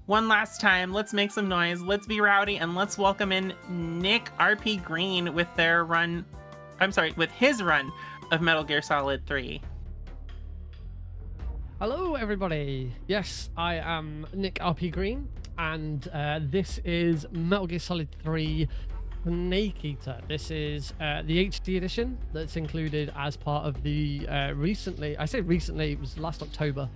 one last time. Let's make some noise. Let's be rowdy, and let's welcome in NickRPGreen with their run. I'm sorry, with his run of Metal Gear Solid 3. Hello, everybody. Yes, I am NickRPGreen, and this is Metal Gear Solid 3 Snake Eater. This is the HD edition that's included as part of the recently, I say recently, it was last October,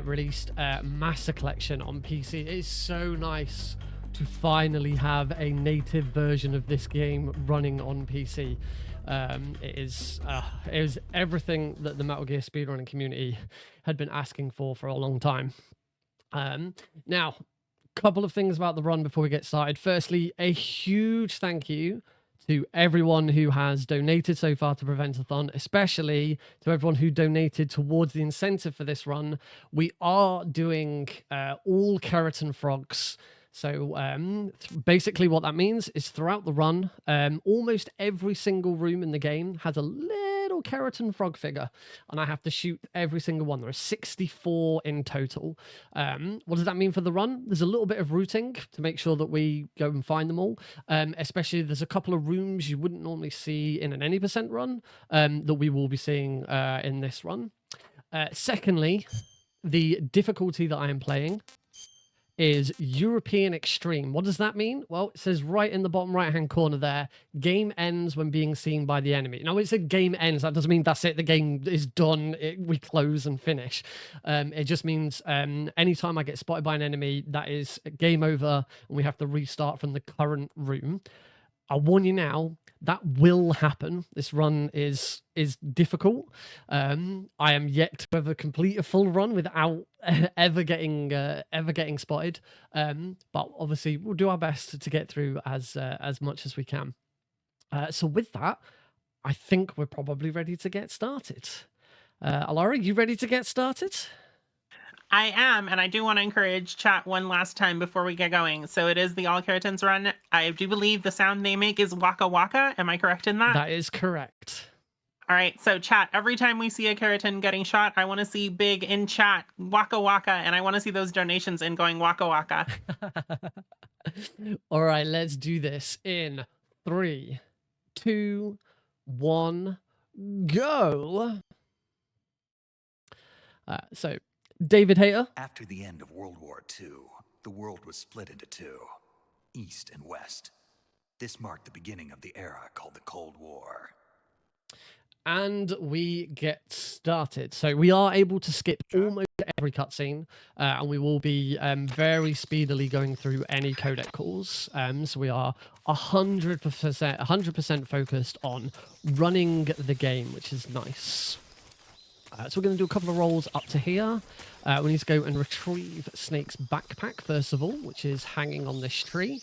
released Master Collection on PC. It is so nice to finally have a native version of this game running on PC. It is everything that the Metal Gear speedrunning community had been asking for a long time. Now, couple of things about the run before we get started. Firstly, a huge thank you to everyone who has donated so far to Prevent-A-Thon, especially to everyone who donated towards the incentive for this run. We are doing all Kerotan frogs. So basically what that means is throughout the run, almost every single room in the game has a little Kerotan frog figure, and I have to shoot every single one. There are 64 in total. What does that mean for the run? There's a little bit of routing to make sure that we go and find them all. Especially there's a couple of rooms you wouldn't normally see in an any percent run that we will be seeing in this run. Secondly, the difficulty that I am playing is European Extreme. What does that mean? Well, it says right in the bottom right-hand corner there, game ends when being seen by the enemy. Now, it said game ends. That doesn't mean that's it. The game is done. We close and finish. It just means anytime I get spotted by an enemy, that is game over, and we have to restart from the current room. I'll warn you now, that will happen. This run is difficult. I am yet to ever complete a full run without ever getting spotted. But obviously, we'll do our best to get through as much as we can. So with that, I think we're probably ready to get started. Alara, you ready to get started? I am, and I do want to encourage chat one last time before we get going. So it is the All Kerotans run. I do believe the sound they make is Waka Waka. Am I correct in that? That is correct. All right, so chat, every time we see a Kerotan getting shot, I want to see big in chat, Waka Waka, and I want to see those donations in going Waka Waka. All right, let's do this in 3, 2, 1, go. So, David Hayter. After the end of World War II, the world was split into two, East and West. This marked the beginning of the era called the Cold War. And we get started. So we are able to skip almost every cutscene, and we will be very speedily going through any codec calls. So we are 100% focused on running the game, which is nice. So we're going to do a couple of rolls up to here. We need to go and retrieve Snake's backpack, first of all, which is hanging on this tree.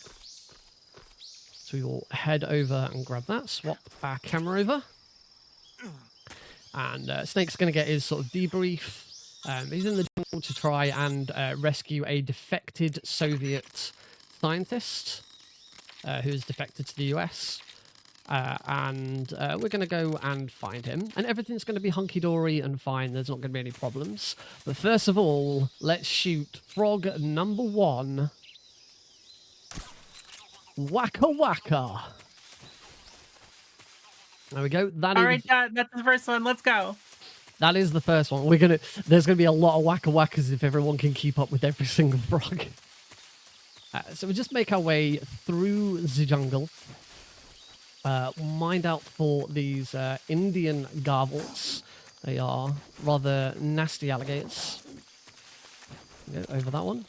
So we will head over and grab that, swap our camera over. And Snake's going to get his sort of debrief. He's in the jungle to try and rescue a defected Soviet scientist who has defected to the US. And we're going to go and find him. And everything's going to be hunky-dory and fine. There's not going to be any problems. But first of all, let's shoot frog number 1. Waka Waka. There we go. All right, that's the first one. Let's go. That is the first one. There's gonna be a lot of Waka Wakas if everyone can keep up with every single frog. So we just make our way through the jungle. Mind out for these Indian garbles. They are rather nasty alligators. Go over that one.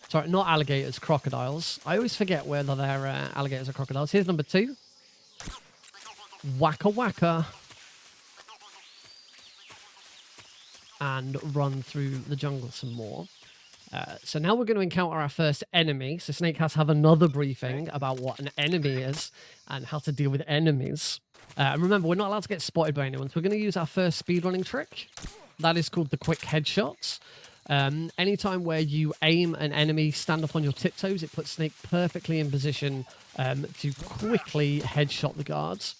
Sorry, not alligators, crocodiles. I always forget whether they're alligators or crocodiles. Here's number 2. Waka Waka. And run through the jungle some more. So now we're going to encounter our first enemy. So Snake has to have another briefing about what an enemy is and how to deal with enemies. And remember, we're not allowed to get spotted by anyone. So we're going to use our first speedrunning trick. That is called the quick headshots. Anytime where you aim an enemy, stand up on your tiptoes, it puts Snake perfectly in position to quickly headshot the guards.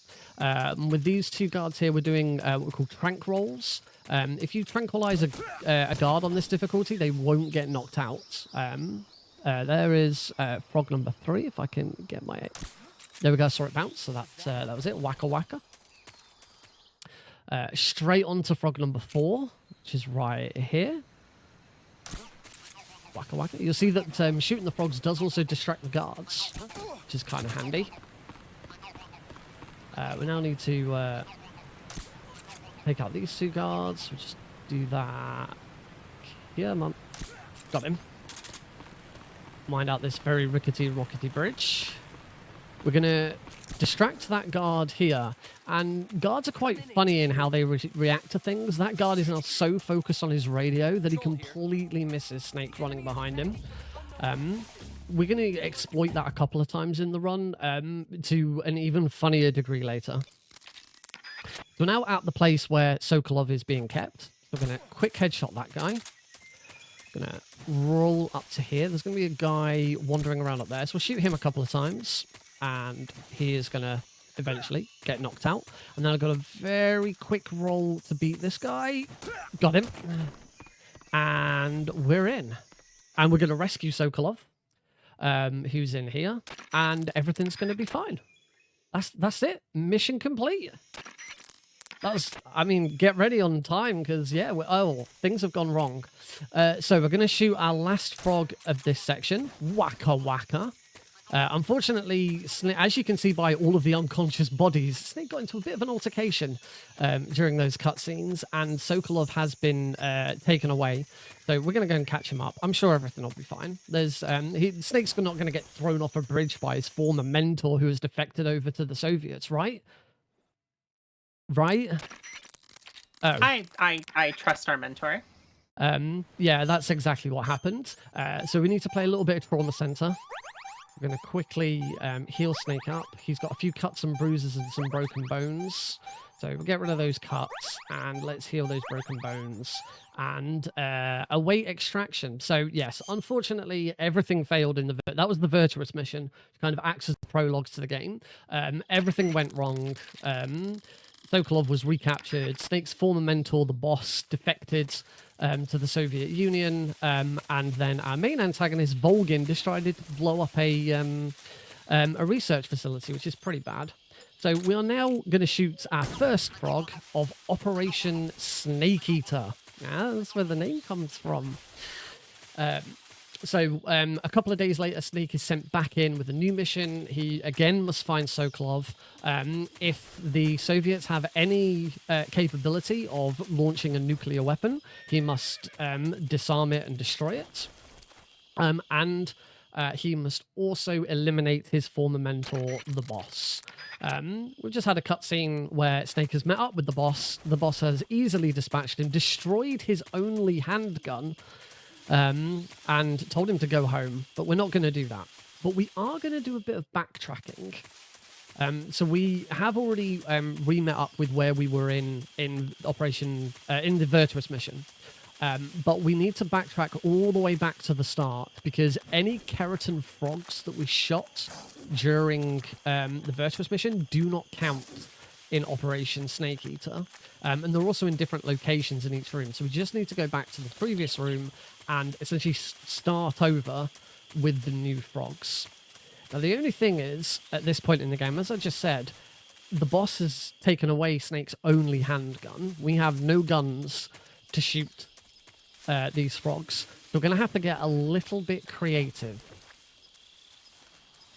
With these 2 guards here, we're doing what we call trank rolls. If you tranquilize a guard on this difficulty, they won't get knocked out. There is frog number 3, if I can get my... There we go, saw it bounce, so that was it. Waka waka. Straight on to frog number 4, which is right here. Waka waka. You'll see that shooting the frogs does also distract the guards, which is kind of handy. We now need to take out these 2 guards. We'll just do that. Yeah, man. Got him. Mine out this very rickety bridge. We're going to distract that guard here. And guards are quite funny in how they react to things. That guard is now so focused on his radio that he completely misses Snake running behind him. We're going to exploit that a couple of times in the run to an even funnier degree later. So we're now at the place where Sokolov is being kept. We're going to quick headshot that guy. Going to roll up to here. There's going to be a guy wandering around up there. So we'll shoot him a couple of times. And he is going to eventually get knocked out. And then I've got a very quick roll to beat this guy. Got him. And we're in. And we're going to rescue Sokolov, who's in here. And everything's going to be fine. That's it. Mission complete. I mean, get ready on time, because, yeah, things have gone wrong. So we're going to shoot our last frog of this section. Waka waka. Unfortunately, as you can see by all of the unconscious bodies, Snake got into a bit of an altercation during those cutscenes, and Sokolov has been taken away. So we're going to go and catch him up. I'm sure everything will be fine. Snake's not going to get thrown off a bridge by his former mentor who has defected over to the Soviets, right? Right? Oh. I trust our mentor. Yeah, that's exactly what happened. So we need to play a little bit of Trauma Center. We're going to quickly heal Snake up. He's got a few cuts and bruises and some broken bones. So we'll get rid of those cuts and let's heal those broken bones and await extraction. So yes, unfortunately, everything failed in the... That was the Virtuous mission, which kind of acts as the prologue to the game. Everything went wrong. Sokolov was recaptured. Snake's former mentor, the boss, defected to the Soviet Union, and then our main antagonist, Volgin, decided to blow up a research facility, which is pretty bad. So we are now going to shoot our first frog of Operation Snake Eater. Yeah, that's where the name comes from. So a couple of days later, Snake is sent back in with a new mission. He again must find Sokolov. If the Soviets have any capability of launching a nuclear weapon, he must disarm it and destroy it. And he must also eliminate his former mentor, the boss. We've just had a cutscene where Snake has met up with the boss. The boss has easily dispatched him, destroyed his only handgun, and told him to go home, but we're not going to do that. But we are going to do a bit of backtracking. So we have already re-met up with where we were in Operation, in the Virtuous mission. But we need to backtrack all the way back to the start, because any Kerotan frogs that we shot during the Virtuous mission do not count in Operation Snake Eater. And they're also in different locations in each room. So we just need to go back to the previous room and essentially start over with the new frogs. Now, the only thing is, at this point in the game, as I just said, the boss has taken away Snake's only handgun. We have no guns to shoot these frogs. We're going to have to get a little bit creative.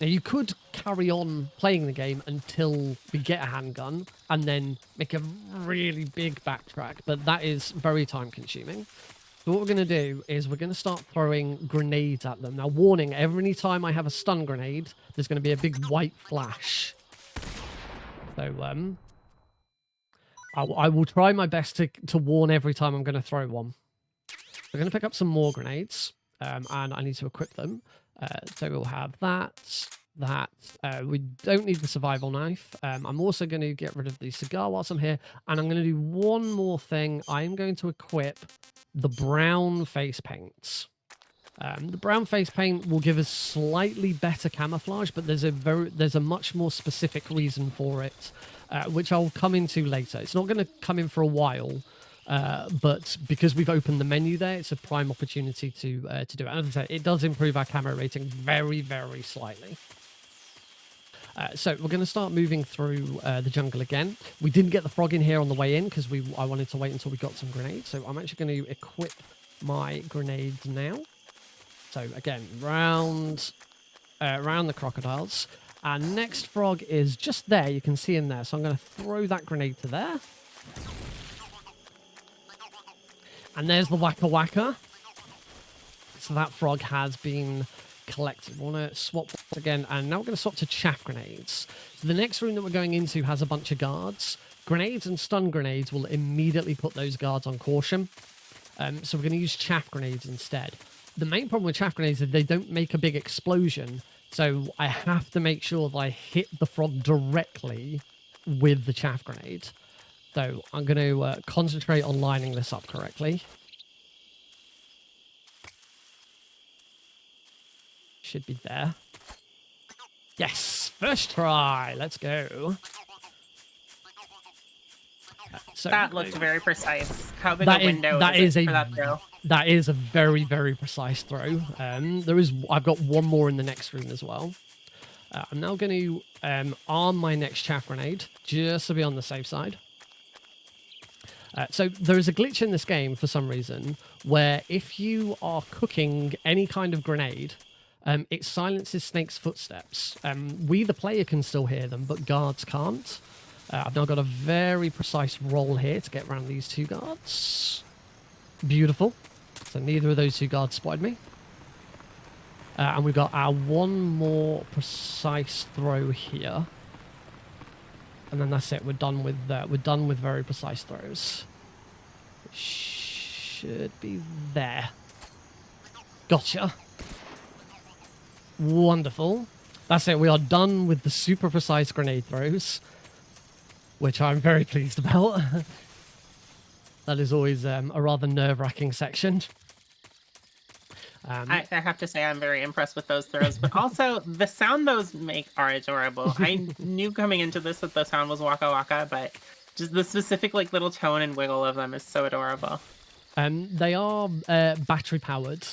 Now, you could carry on playing the game until we get a handgun and then make a really big backtrack, but that is very time-consuming. So what we're going to do is we're going to start throwing grenades at them. Now, warning, every time I have a stun grenade, there's going to be a big white flash. So, I will try my best to warn every time I'm going to throw one. We're going to pick up some more grenades, and I need to equip them. So we'll have that. We don't need the survival knife. I'm also going to get rid of the cigar whilst I'm here, and I'm going to do one more thing. I'm going to equip the brown face paints. The brown face paint will give us slightly better camouflage, but there's a much more specific reason for it, which I'll come into later. It's not going to come in for a while, But because we've opened the menu there, it's a prime opportunity to do it. And as I said, it does improve our camera rating very, very slightly. So we're going to start moving through the jungle again. We didn't get the frog in here on the way in because I wanted to wait until we got some grenades. So I'm actually going to equip my grenades now. So again, round the crocodiles. Our next frog is just there. You can see him there. So I'm going to throw that grenade to there. And there's the Waka Waka. So that frog has been collected. We want to swap again. And now we're going to swap to chaff grenades. So the next room that we're going into has a bunch of guards. Grenades and stun grenades will immediately put those guards on caution. So we're going to use chaff grenades instead. The main problem with chaff grenades is they don't make a big explosion. So I have to make sure that I hit the frog directly with the chaff grenade. So I'm going to concentrate on lining this up correctly. Should be there. Yes, first try. Let's go. So That looked very precise. How big a window is it for that throw? That is a very, very precise throw. I've got one more in the next room as well. I'm now going to arm my next chaff grenade just to be on the safe side. So there is a glitch in this game for some reason where if you are cooking any kind of grenade, it silences snakes' footsteps. We, the player, can still hear them, but guards can't. I've now got a very precise roll here to get around these two guards. Beautiful. So neither of those two guards spotted me. And we've got our one more precise throw here. And then that's it. We're done with very precise throws. It should be there. Gotcha. Wonderful. That's it. We are done with the super precise grenade throws, which I'm very pleased about. That is always a rather nerve-wracking section. I have to say I'm very impressed with those throws, but also the sound those make are adorable. I knew coming into this that the sound was Waka Waka, but just the specific like little tone and wiggle of them is so adorable. They are battery powered,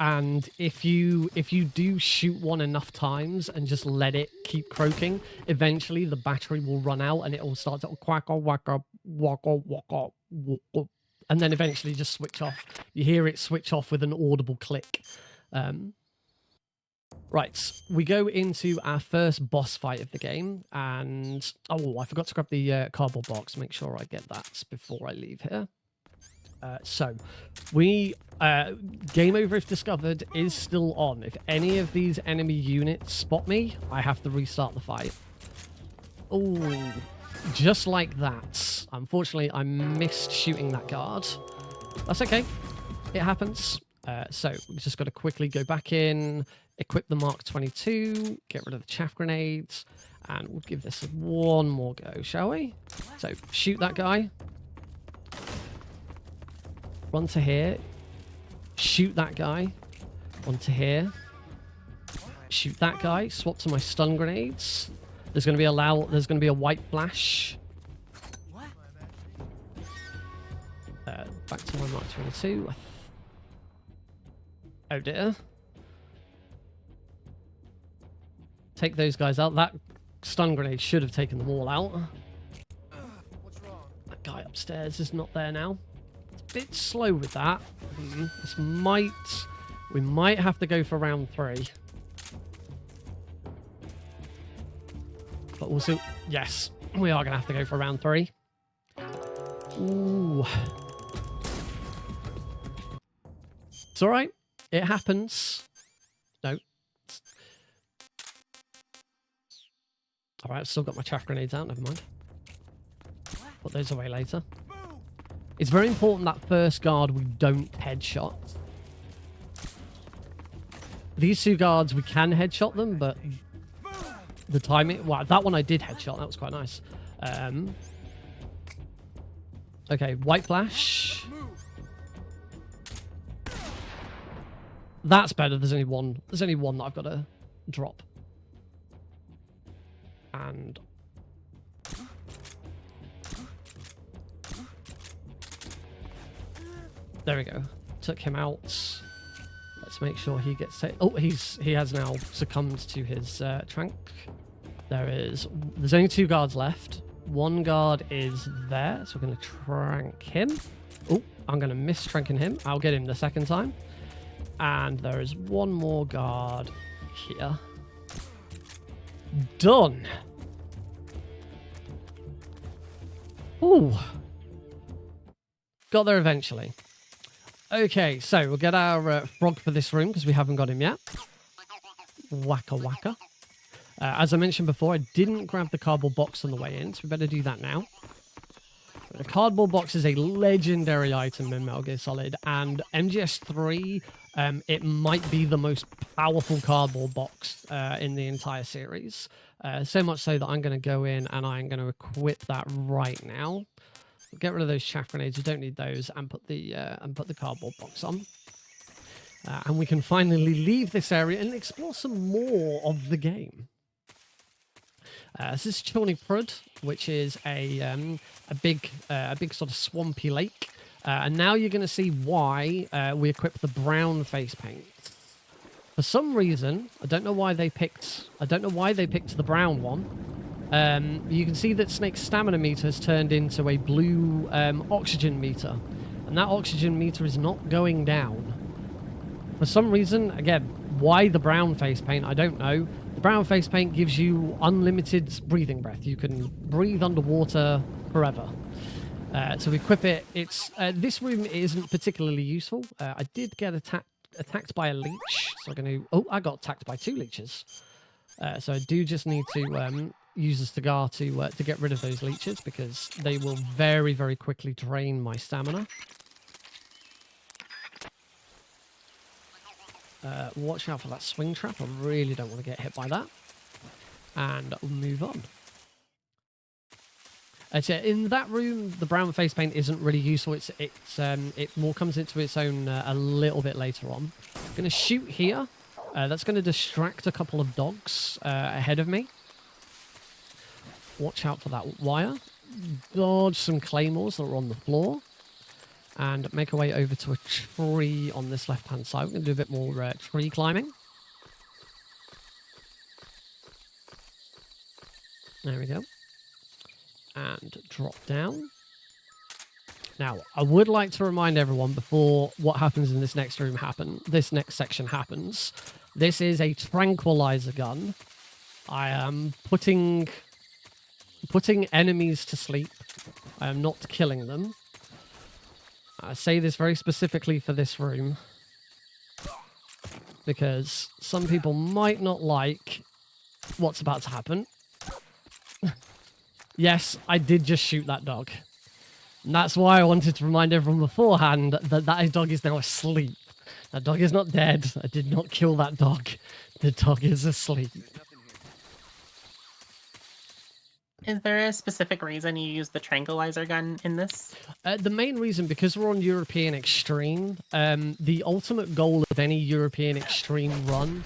and if you do shoot one enough times and just let it keep croaking, eventually the battery will run out and it will start to quack waka waka waka waka. And then eventually just switch off. You hear it switch off with an audible click. Right, we go into our first boss fight of the game. And, oh, I forgot to grab the cardboard box. Make sure I get that before I leave here. So, game over if discovered is still on. If any of these enemy units spot me, I have to restart the fight. Oh, just like that. Unfortunately, I missed shooting that guard. That's okay. It happens. So we've just got to quickly go back in, equip the Mark 22, get rid of the chaff grenades, and we'll give this one more go, shall we? So shoot that guy. Run to here. Shoot that guy. Run to here. Shoot that guy. Swap to my stun grenades. There's going to be a white flash. Back to my Mark 22. Oh dear. Take those guys out. That stun grenade should have taken them all out. What's wrong? That guy upstairs is not there now. It's a bit slow with that. We might have to go for round 3. But also, yes, we are going to have to go for round 3. Ooh. It's all right. It happens. No. All right, I've still got my chaff grenades out. Never mind. Put those away later. It's very important that first guard we don't headshot. These two guards, we can headshot them, but the timing... Wow, that one I did headshot. That was quite nice. Okay, white flash. That's better. There's only one. There's only one that I've got to drop. And There we go. Took him out. Let's make sure he gets saved. Oh, he has now succumbed to his trank. There's only 2 guards left. 1 guard is there, so we're going to trank him. Oh, I'm going to miss tranking him. I'll get him the second time. And there is 1 more guard here. Done. Ooh. Got there eventually. Okay, so we'll get our frog for this room because we haven't got him yet. Waka waka. As I mentioned before, I didn't grab the cardboard box on the way in, so we better do that now. The cardboard box is a legendary item in Metal Gear Solid, and MGS3, it might be the most powerful cardboard box in the entire series. So much so that I'm going to go in and I'm going to equip that right now. Get rid of those chaff grenades. You don't need those, and put the cardboard box on. And we can finally leave this area and explore some more of the game. This is Chorny Prud, which is a big sort of swampy lake, and now you're going to see why we equip the brown face paint. For some reason, I don't know why they picked the brown one. You can see that Snake's stamina meter has turned into a blue oxygen meter, and that oxygen meter is not going down. For some reason, again, why the brown face paint, I don't know. The brown face paint gives you unlimited breathing breath. You can breathe underwater forever. To equip it, this room isn't particularly useful. I did get attacked by a leech, so I'm going to... Oh, I got attacked by 2 leeches. So I do just need to use the cigar to get rid of those leeches, because they will very, very quickly drain my stamina. Watch out for that swing trap. I really don't want to get hit by that. And we'll move on. In that room, the brown face paint isn't really useful. It more comes into its own a little bit later on. I'm going to shoot here. That's going to distract a couple of dogs ahead of me. Watch out for that wire. Dodge some claymores that are on the floor. And make our way over to a tree on this left-hand side. We're going to do a bit more tree climbing. There we go. And drop down. Now, I would like to remind everyone before what happens in this next section happens. This is a tranquilizer gun. I am putting enemies to sleep. I am not killing them. I say this very specifically for this room, because some people might not like what's about to happen. Yes, I did just shoot that dog. And that's why I wanted to remind everyone beforehand that dog is now asleep. That dog is not dead. I did not kill that dog. The dog is asleep. Is there a specific reason you use the tranquilizer gun in this? The main reason, because we're on European Extreme, the ultimate goal of any European Extreme run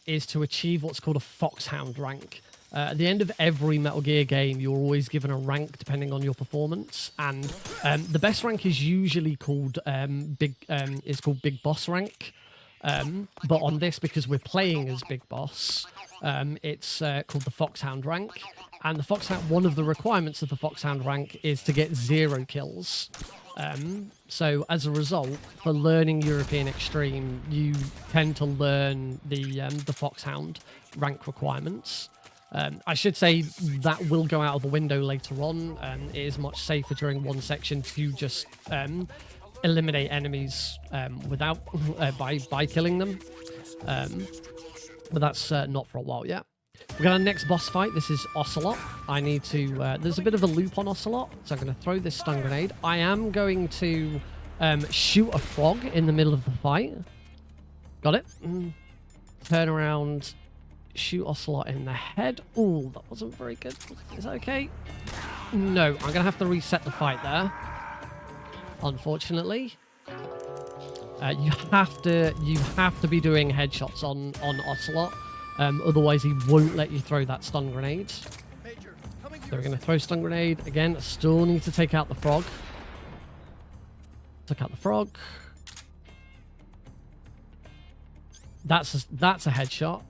is to achieve what's called a Foxhound rank. At the end of every Metal Gear game, you're always given a rank depending on your performance, and the best rank is usually called Big Boss rank. But on this, because we're playing as Big Boss, it's called the Foxhound rank. And the Foxhound, one of the requirements of the Foxhound rank is to get 0 kills. So as a result, for learning European Extreme, you tend to learn the Foxhound rank requirements. I should say that will go out of the window later on. It is much safer during one section to just eliminate enemies without by killing them. But that's not for a while yet. We've got our next boss fight. This is Ocelot. I need to... there's a bit of a loop on Ocelot, so I'm going to throw this stun grenade. I am going to shoot a frog in the middle of the fight. Got it. Turn around, shoot Ocelot in the head. Ooh, that wasn't very good. Is that okay? No, I'm going to have to reset the fight there. Unfortunately. You have to be doing headshots on Ocelot. Otherwise, he won't let you throw that stun grenade. So we're going to throw stun grenade. Again, I still need to take out the frog. Took out the frog. That's a headshot.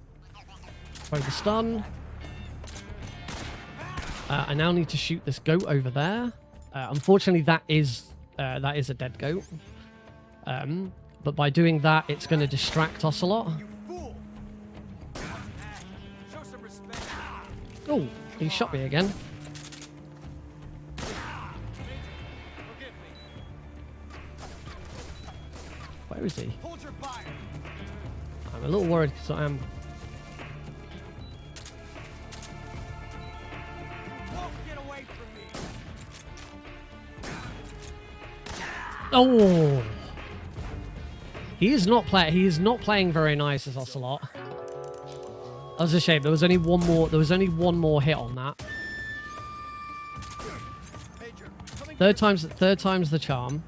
Throw the stun. I now need to shoot this goat over there. Unfortunately, that is a dead goat. But by doing that, it's going to distract us a lot. Oh, he shot me again. Where is he? I'm a little worried because I am. Oh, he is not playing very nice as Ocelot. That was a shame. There was only one more. There was only one more hit on that. Third time's the charm.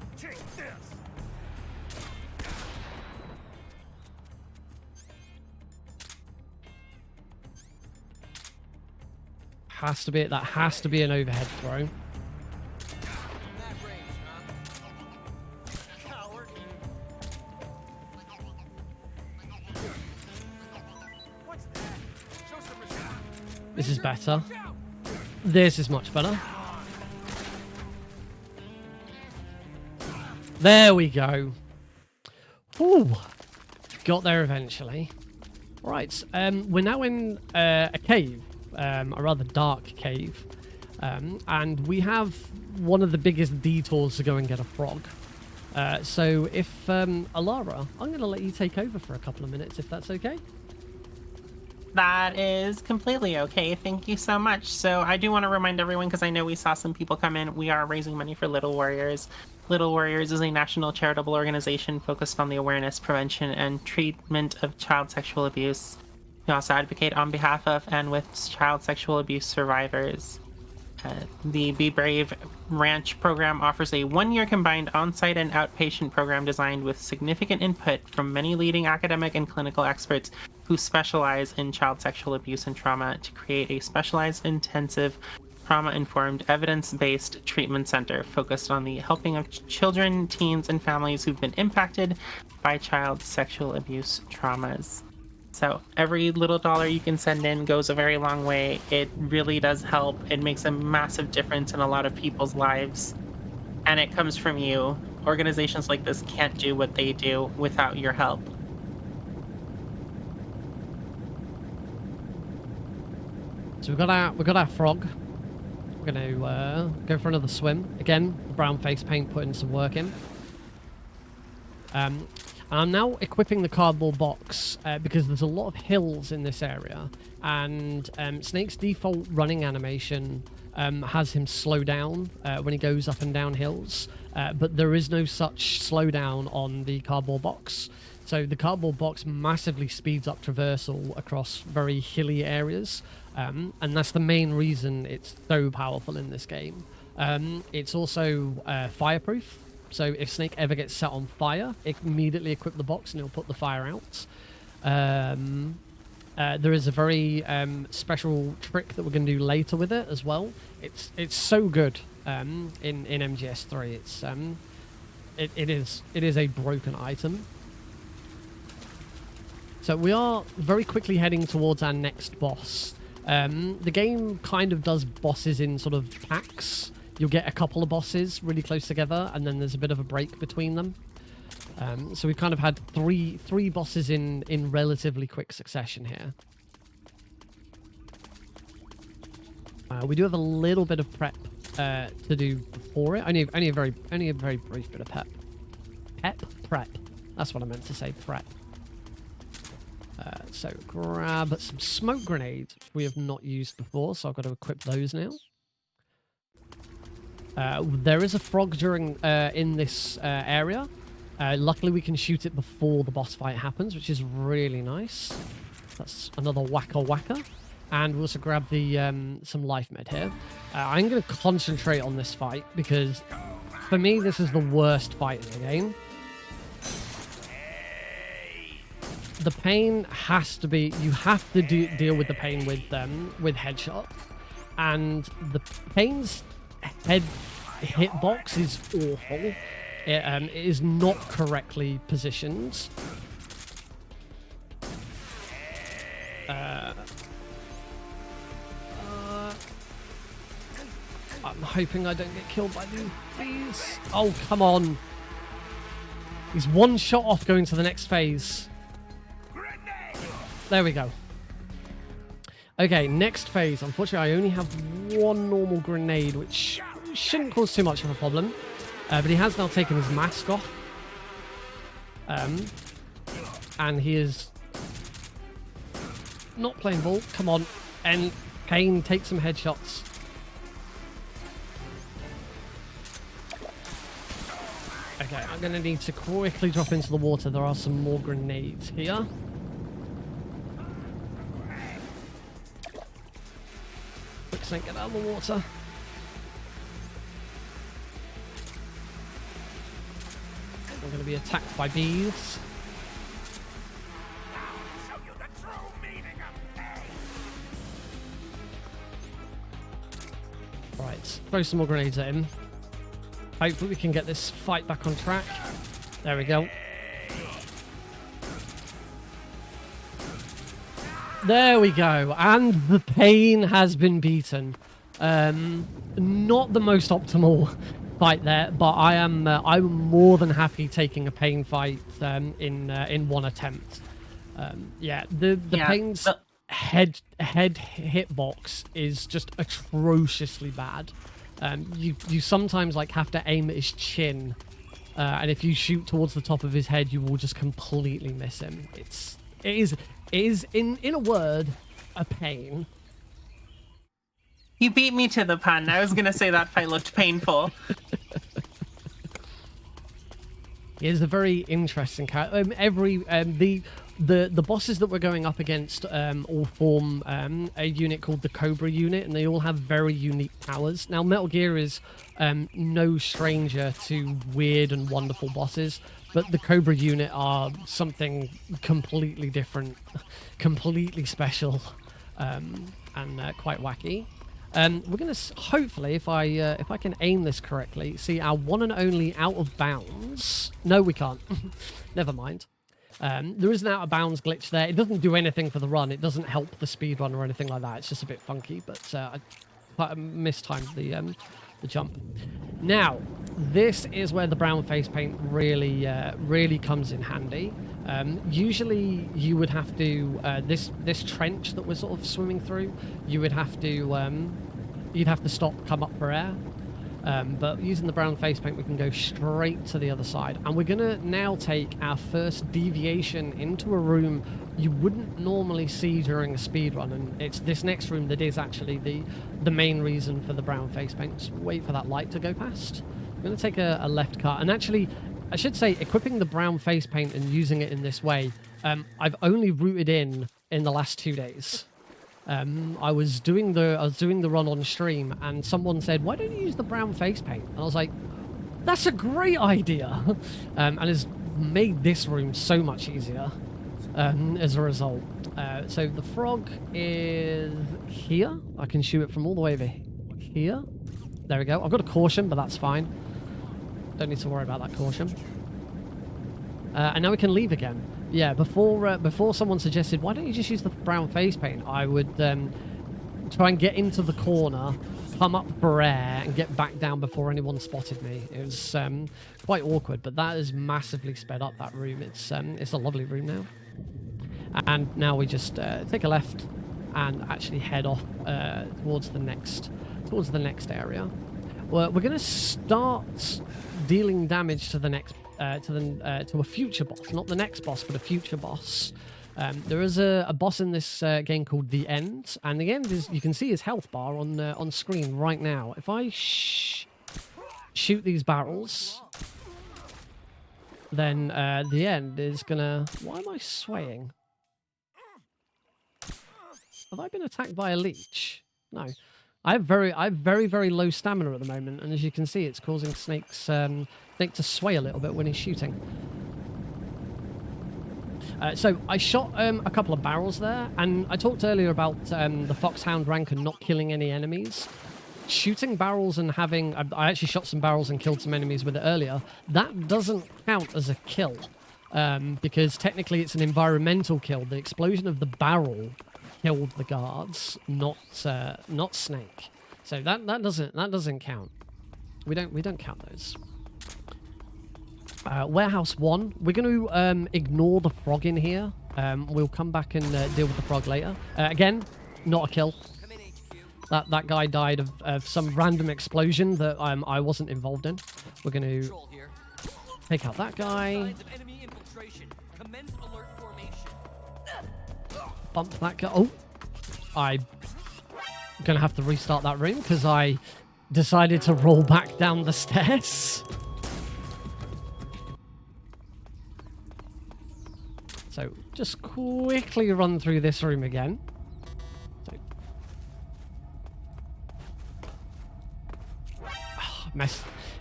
That has to be an overhead throw. This is better. This is much better. There we go. Ooh, got there eventually. Right, we're now in a cave. A rather dark cave, and we have one of the biggest detours to go and get a frog. So if Alara, I'm going to let you take over for a couple of minutes, if that's okay. That is completely okay. Thank you so much. So I do want to remind everyone, because I know we saw some people come in, we are raising money for Little Warriors. Little Warriors is a national charitable organization focused on the awareness, prevention, and treatment of child sexual abuse. We also advocate on behalf of and with child sexual abuse survivors. The Be Brave Ranch program offers a one-year combined on-site and outpatient program designed with significant input from many leading academic and clinical experts who specialize in child sexual abuse and trauma to create a specialized, intensive, trauma-informed, evidence-based treatment center focused on the helping of children, teens, and families who've been impacted by child sexual abuse traumas. So every little dollar you can send in goes a very long way. It really does help. It makes a massive difference in a lot of people's lives. And it comes from you. Organizations like this can't do what they do without your help. So we've got our frog. We're going to go for another swim. Again, the brown face paint putting some work in. I'm now equipping the cardboard box because there's a lot of hills in this area, and Snake's default running animation has him slow down when he goes up and down hills, but there is no such slowdown on the cardboard box. So the cardboard box massively speeds up traversal across very hilly areas, and that's the main reason it's so powerful in this game. It's also fireproof. So if Snake ever gets set on fire, immediately equip the box and it'll put the fire out. There is a very special trick that we're going to do later with it as well. It's so good in MGS3. It is a broken item. So we are very quickly heading towards our next boss. The game kind of does bosses in sort of packs. You'll get a couple of bosses really close together, and then there's a bit of a break between them. So we've kind of had three bosses in relatively quick succession here. We do have a little bit of prep to do before it. Only a very brief bit of prep. That's what I meant to say. Prep. So grab some smoke grenades we have not used before, so I've got to equip those now. There is a frog in this area. Luckily, we can shoot it before the boss fight happens, which is really nice. That's another whacker. And we'll also grab the some life med here. I'm going to concentrate on this fight because, for me, this is the worst fight in the game. The pain has to be... You have to deal with the pain with headshot. And the pain's hitbox is awful. it is not correctly positioned. I'm hoping I don't get killed by these. Oh, come on. He's one shot off going to the next phase. There we go. Okay, next phase. Unfortunately, I only have one normal grenade, which shouldn't cause too much of a problem. But he has now taken his mask off. And he is not playing ball. Come on. And Kane, take some headshots. Okay, I'm going to need to quickly drop into the water. There are some more grenades here. Quick snake, get out of the water. We're going to be attacked by bees. Right, throw some more grenades at him. Hopefully we can get this fight back on track. There we go. There we go. And the pain has been beaten. Not the most optimal fight there, but I'm more than happy taking a pain fight in one attempt. Yeah, the pain's head hitbox is just atrociously bad. You sometimes like have to aim at his chin, and if you shoot towards the top of his head, you will just completely miss him. It is in a word, a pain. You beat me to the pun. I was gonna say that fight looked painful. It is a very interesting character. The bosses that we're going up against all form a unit called the Cobra unit, and they all have very unique powers. Now, Metal Gear is no stranger to weird and wonderful bosses, but the Cobra unit are something completely different, completely special, and quite wacky. We're going to hopefully, if I can aim this correctly, see our one and only out of bounds. No, we can't. Never mind. There is an out of bounds glitch there. It doesn't do anything for the run. It doesn't help the speed run or anything like that. It's just a bit funky, but I mistimed the jump. Now, this is where the brown face paint really comes in handy. Usually, you would have to this trench that we're sort of swimming through. You would have to you'd have to stop, come up for air. But using the brown face paint, we can go straight to the other side. And we're going to now take our first deviation into a room you wouldn't normally see during a speedrun. And it's this next room that is actually the main reason for the brown face paint. Just wait for that light to go past. I'm going to take a left cut. And actually, I should say, equipping the brown face paint and using it in this way, I've only rooted in the last 2 days. I was doing the run on stream, and someone said, "Why don't you use the brown face paint?" And I was like, "That's a great idea," and has made this room so much easier as a result. So the frog is here. I can shoot it from all the way over here. There we go. I've got a caution, but that's fine. Don't need to worry about that caution. And now we can leave again. Yeah, before someone suggested, why don't you just use the brown face paint, I would try and get into the corner, come up for air, and get back down before anyone spotted me. It was quite awkward, but that has massively sped up that room. It's a lovely room now. And now we just take a left and actually head off towards the next area. We're going to start dealing damage to the next. To a future boss, not the next boss, but a future boss. There is a boss in this game called the End, and the End is, you can see his health bar on screen right now. If I shoot these barrels, then the End is gonna. Why am I swaying? Have I been attacked by a leech? No. I have very low stamina at the moment, and as you can see, it's causing Snake to sway a little bit when he's shooting. So I shot a couple of barrels there, and I talked earlier about the Foxhound rank and not killing any enemies. shooting barrels and having... I actually shot some barrels and killed some enemies with it earlier. That doesn't count as a kill. Because technically it's an environmental kill. The explosion of the barrel killed the guards, not Snake. So that doesn't count. We don't count those. Warehouse 1. We're going to ignore the frog in here. We'll come back and deal with the frog later. Again, not a kill. That guy died of some random explosion that I wasn't involved in. We're going to take out that guy. Bump that guy. Oh, I'm going to have to restart that room because I decided to roll back down the stairs. So just quickly run through this room again. So,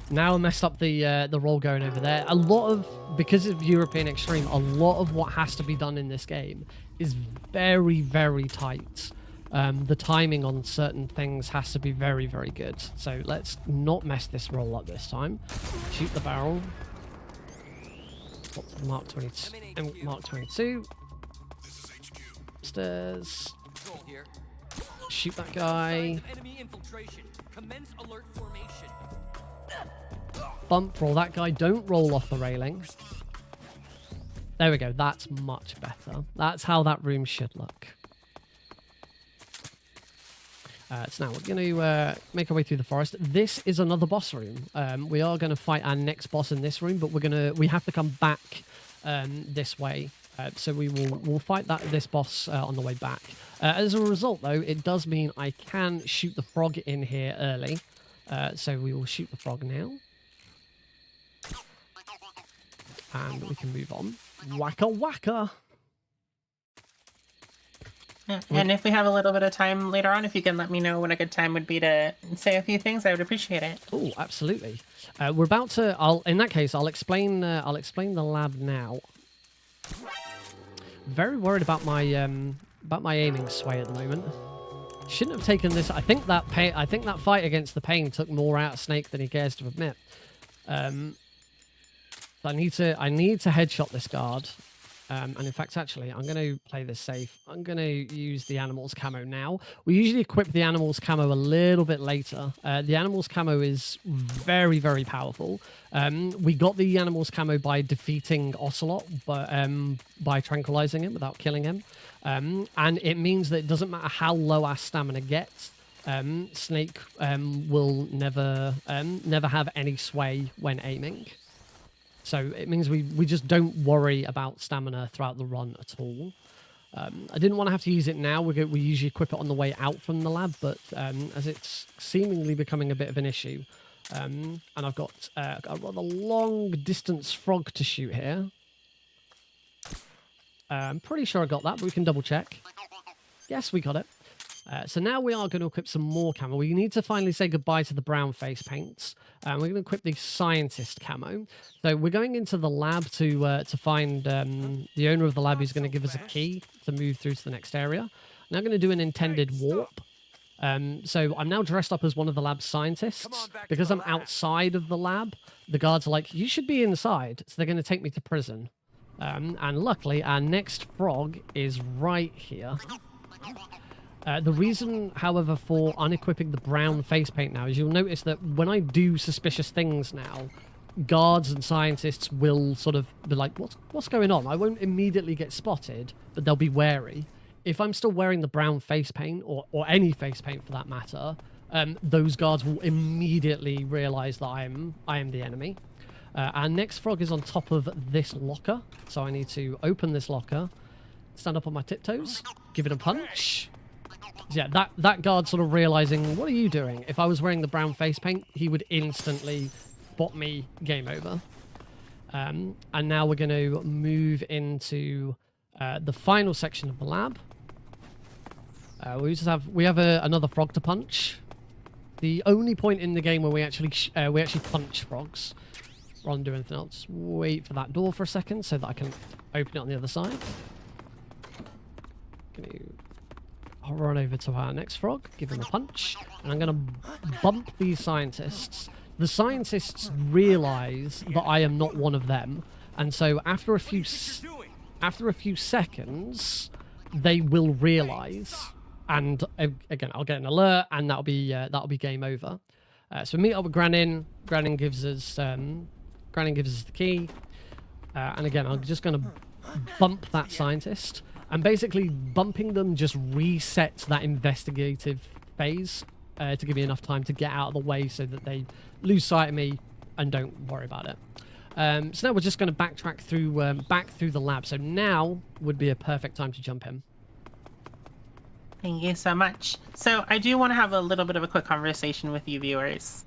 now I messed up the roll going over there. A lot of, because of European Extreme, a lot of what has to be done in this game is very, very tight. The timing on certain things has to be very, very good. So let's not mess this roll up this time. Shoot the barrel. What's the Mark 22? Mark 22. Stairs. Shoot that guy. Bump, roll that guy. Don't roll off the railing. There we go. That's much better. That's how that room should look. So now we're going to make our way through the forest. This is another boss room. We are going to fight our next boss in this room, but we have to come back this way. So we'll fight this boss on the way back. As a result, though, it does mean I can shoot the frog in here early. So we will shoot the frog now. And we can move on. Wacka wacka! And if we have a little bit of time later on, if you can let me know when a good time would be to say a few things, I would appreciate it. Oh, absolutely. We're about to. In that case, I'll explain. I'll explain the lab now. Very worried about my aiming sway at the moment. Shouldn't have taken this. I think that fight against the pain took more out of Snake than he cares to admit. I need to headshot this guard. And in fact, actually, I'm going to play this safe. I'm going to use the animal's camo now. We usually equip the animal's camo a little bit later. The animal's camo is very, very powerful. We got the animal's camo by defeating Ocelot, by tranquilizing him without killing him. And it means that it doesn't matter how low our stamina gets, Snake will never have any sway when aiming. So it means we just don't worry about stamina throughout the run at all. I didn't want to have to use it now. We usually equip it on the way out from the lab, but as it's seemingly becoming a bit of an issue, and I've got a rather long distance frog to shoot here. I'm pretty sure I got that, but we can double check. Yes, we got it. So now we are going to equip some more camo. We need to finally say goodbye to the brown face paints. We're going to equip the scientist camo. So we're going into the lab to find the owner of the lab who's going to give us a key to move through to the next area. Now I'm going to do an intended warp. So I'm now dressed up as one of the lab's scientists. Because I'm outside of the lab, the guards are like, you should be inside. So they're going to take me to prison. And luckily, our next frog is right here. The reason, however, for unequipping the brown face paint now is you'll notice that when I do suspicious things now, guards and scientists will sort of be like, what's going on? I won't immediately get spotted, but they'll be wary. If I'm still wearing the brown face paint, or any face paint for that matter, those guards will immediately realize that I am the enemy. Our next frog is on top of this locker, so I need to open this locker, stand up on my tiptoes, give it a punch. Yeah, that guard sort of realizing, what are you doing? If I was wearing the brown face paint, he would instantly spot me, game over. And now we're going to move into the final section of the lab. We have another frog to punch. The only point in the game where we actually punch frogs. Rather than do anything else, just wait for that door for a second so that I can open it on the other side. I'll run over to our next frog, give him a punch, and I'm going to bump these scientists. The scientists realise that I am not one of them, and so after a few seconds, they will realise. And again, I'll get an alert, and that'll be game over. So we meet up with Granin. Granin gives us the key, and again, I'm just going to bump that scientist. And basically, bumping them just resets that investigative phase to give me enough time to get out of the way so that they lose sight of me and don't worry about it. So now we're just going to backtrack through back through the lab. So now would be a perfect time to jump in. Thank you so much. So I do want to have a little bit of a quick conversation with you viewers.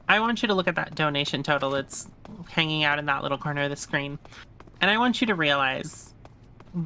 I want you to look at that donation total that's hanging out in that little corner of the screen. And I want you to realize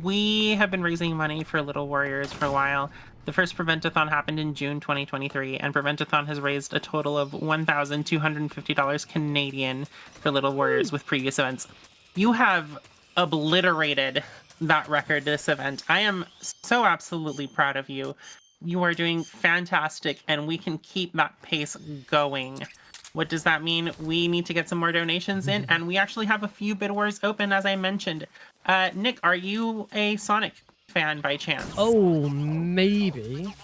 we have been raising money for Little Warriors for a while. The first Prevent-A-Thon happened in June 2023, and Prevent-A-Thon has raised a total of $1,250 Canadian for Little Warriors with previous events. You have obliterated that record this event. I am so absolutely proud of you. You are doing fantastic, and we can keep that pace going. What does that mean? We need to get some more donations in, and we actually have a few bid wars open, as I mentioned. Nick, are you a Sonic fan by chance? Oh, maybe.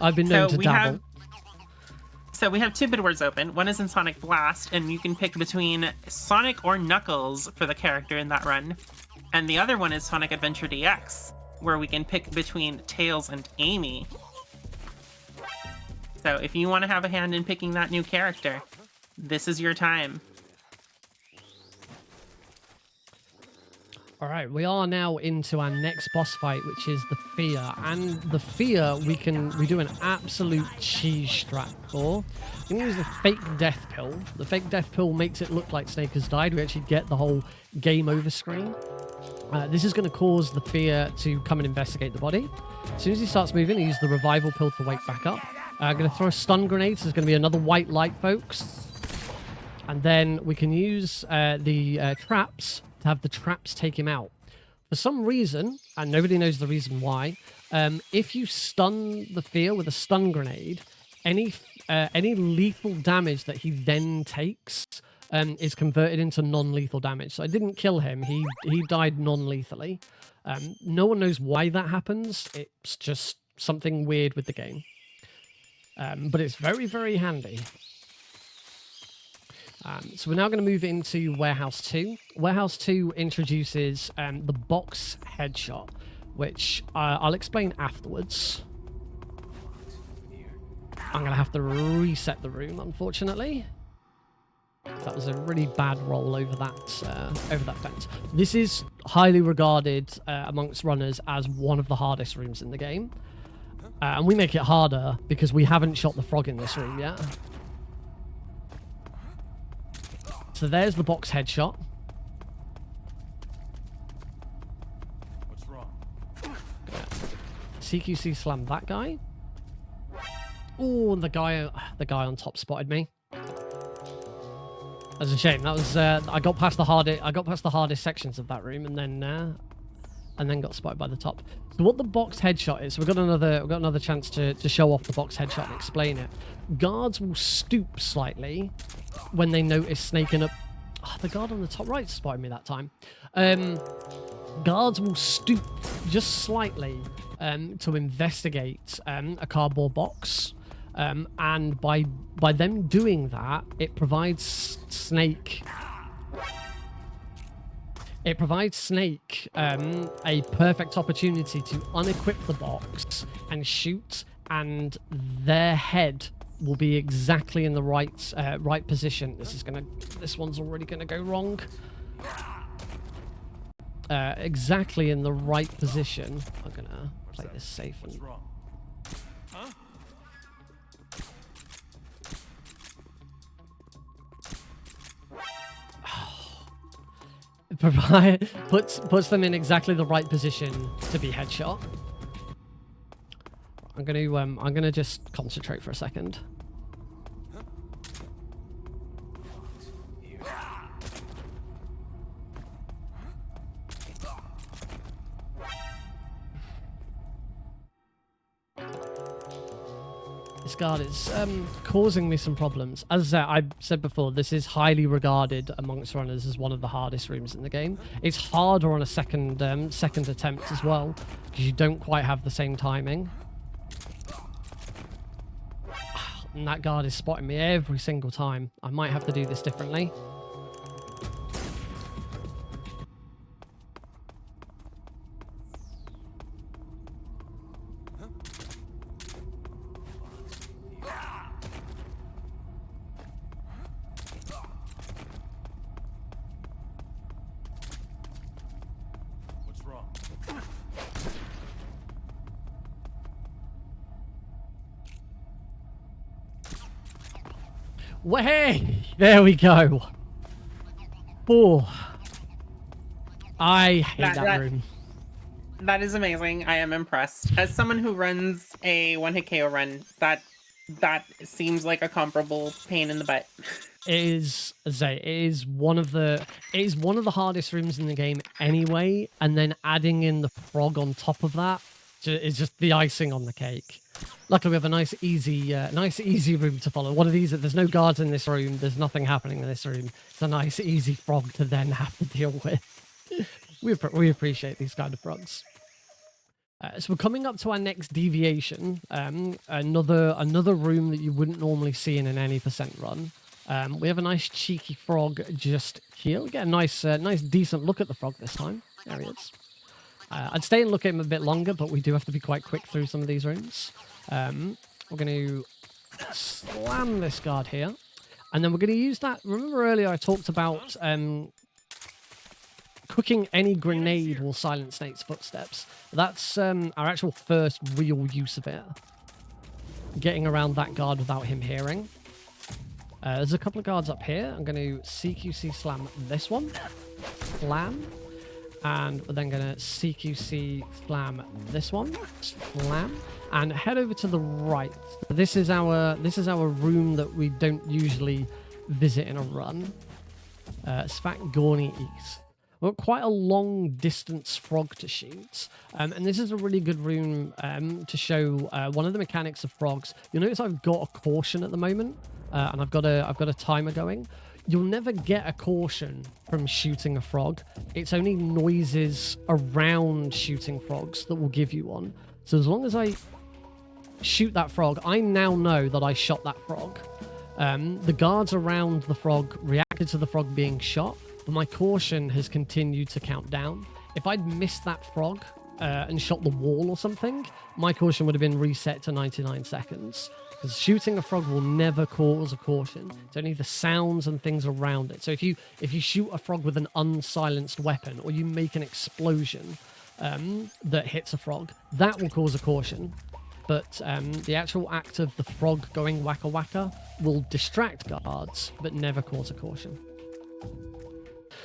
I've been known to dabble. So we have 2 bid wars open. One is in Sonic Blast, and you can pick between Sonic or Knuckles for the character in that run. And the other one is Sonic Adventure DX, where we can pick between Tails and Amy. So if you want to have a hand in picking that new character, this is your time. All right, we are now into our next boss fight, which is the Fear. And the Fear, we do an absolute cheese strat for. We can use the fake death pill. The fake death pill makes it look like Snake has died. We actually get the whole game over screen. This is going to cause the Fear to come and investigate the body. As soon as he starts moving, he uses the revival pill to wake back up. I'm going to throw a stun grenade, so there's going to be another white light, folks. And then we can use the traps to have the traps take him out. For some reason, and nobody knows the reason why, if you stun the Fear with a stun grenade, any lethal damage that he then takes is converted into non-lethal damage. So I didn't kill him. He died non-lethally. No one knows why that happens. It's just something weird with the game. But it's very, very handy. So we're now going to move into Warehouse 2. Warehouse 2 introduces the box headshot, which I'll explain afterwards. I'm going to have to reset the room, unfortunately. That was a really bad roll over that fence. This is highly regarded amongst runners as one of the hardest rooms in the game. And we make it harder because we haven't shot the frog in this room yet. So there's the box headshot. What's wrong? CQC slammed that guy. Oh, the guy on top spotted me. That's a shame. That was I got past the hardest sections of that room, and then got spotted by the top. So what the box headshot is, we've got another chance to show off the box headshot and explain it. Guards will stoop slightly when they notice Snake in a... Oh, the guard on the top right spotted me that time. Guards will stoop just slightly to investigate a cardboard box. And by them doing that, it provides Snake... It provides Snake a perfect opportunity to unequip the box and shoot, and their head will be exactly in the right position. This one's already gonna go wrong. Exactly in the right position. I'm gonna play this safe and... What's wrong? Huh? puts them in exactly the right position to be headshot. I'm gonna just concentrate for a second. This guard is causing me some problems. As I said before, this is highly regarded amongst runners as one of the hardest rooms in the game. It's harder on a second attempt as well, because you don't quite have the same timing. And that guard is spotting me every single time. I might have to do this differently. What's wrong? Way! There we go. Oh. I hate that room. That is amazing. I am impressed. As someone who runs a one-hit KO run, that seems like a comparable pain in the butt. It is, as I say, it is one of the hardest rooms in the game anyway, and then adding in the frog on top of that is just the icing on the cake. Luckily, we have a nice easy room to follow. One of these, there's no guards in this room, there's nothing happening in this room. It's a nice, easy frog to then have to deal with. We appreciate these kind of frogs. So we're coming up to our next deviation. Another room that you wouldn't normally see in an any percent run. We have a nice cheeky frog just here. We get a nice decent look at the frog this time. There he is. I'd stay and look at him a bit longer, but we do have to be quite quick through some of these rooms. We're going to slam this guard here. And then we're going to use that. Remember earlier I talked about cooking any grenade will silence Snake's footsteps. That's our actual first real use of it. Getting around that guard without him hearing. There's a couple of guards up here. I'm going to CQC slam this one. Slam. And we're then going to CQC slam this one. Slam. And head over to the right. This is our room that we don't usually visit in a run. Svat Gorny East. We've got quite a long distance frog to shoot. And this is a really good room to show one of the mechanics of frogs. You'll notice I've got a caution at the moment. And I've got a timer going. You'll never get a caution from shooting a frog. It's only noises around shooting frogs that will give you one. So as long as I shoot that frog, I now know that I shot that frog. The guards around the frog reacted to the frog being shot, but my caution has continued to count down. If I'd missed that frog and shot the wall or something, my caution would have been reset to 99 seconds. Because shooting a frog will never cause a caution. It's only the sounds and things around it. So if you shoot a frog with an unsilenced weapon, or you make an explosion that hits a frog, that will cause a caution. But the actual act of the frog going waka waka will distract guards, but never cause a caution.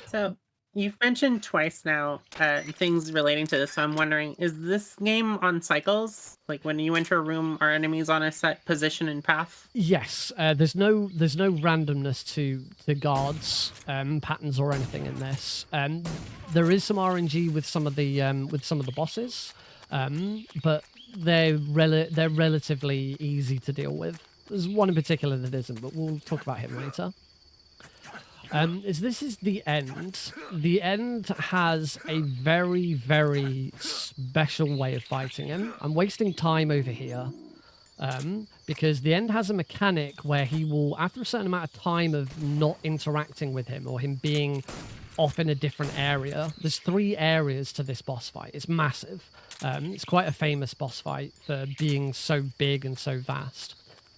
So you've mentioned twice now things relating to this. So I'm wondering, is this game on cycles? Like when you enter a room, are enemies on a set position and path? Yes, there's no randomness to guards, patterns or anything in this. There is some RNG with some of the bosses, but they're relatively easy to deal with. There's one in particular that isn't, but we'll talk about him later. This is the end. The end has a very, very special way of fighting him. I'm wasting time over here because the end has a mechanic where he will, after a certain amount of time of not interacting with him or him being off in a different area, there's 3 areas to this boss fight. It's massive. It's quite a famous boss fight for being so big and so vast.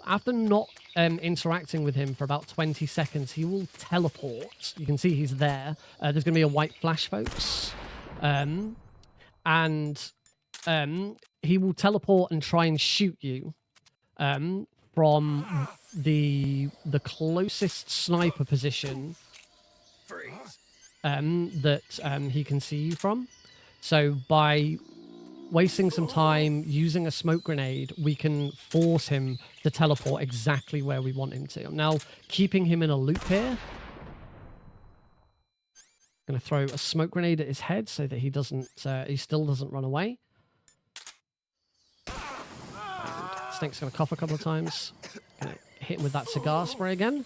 After not interacting with him for about 20 seconds, he will teleport. You can see he's there. There's going to be a white flash, folks. And he will teleport and try and shoot you from the closest sniper position that he can see you from. So by wasting some time using a smoke grenade, we can force him to teleport exactly where we want him to. I'm now keeping him in a loop here. I'm going to throw a smoke grenade at his head so that he still doesn't run away. And Snake's going to cough a couple of times. Gonna hit him with that cigar spray again.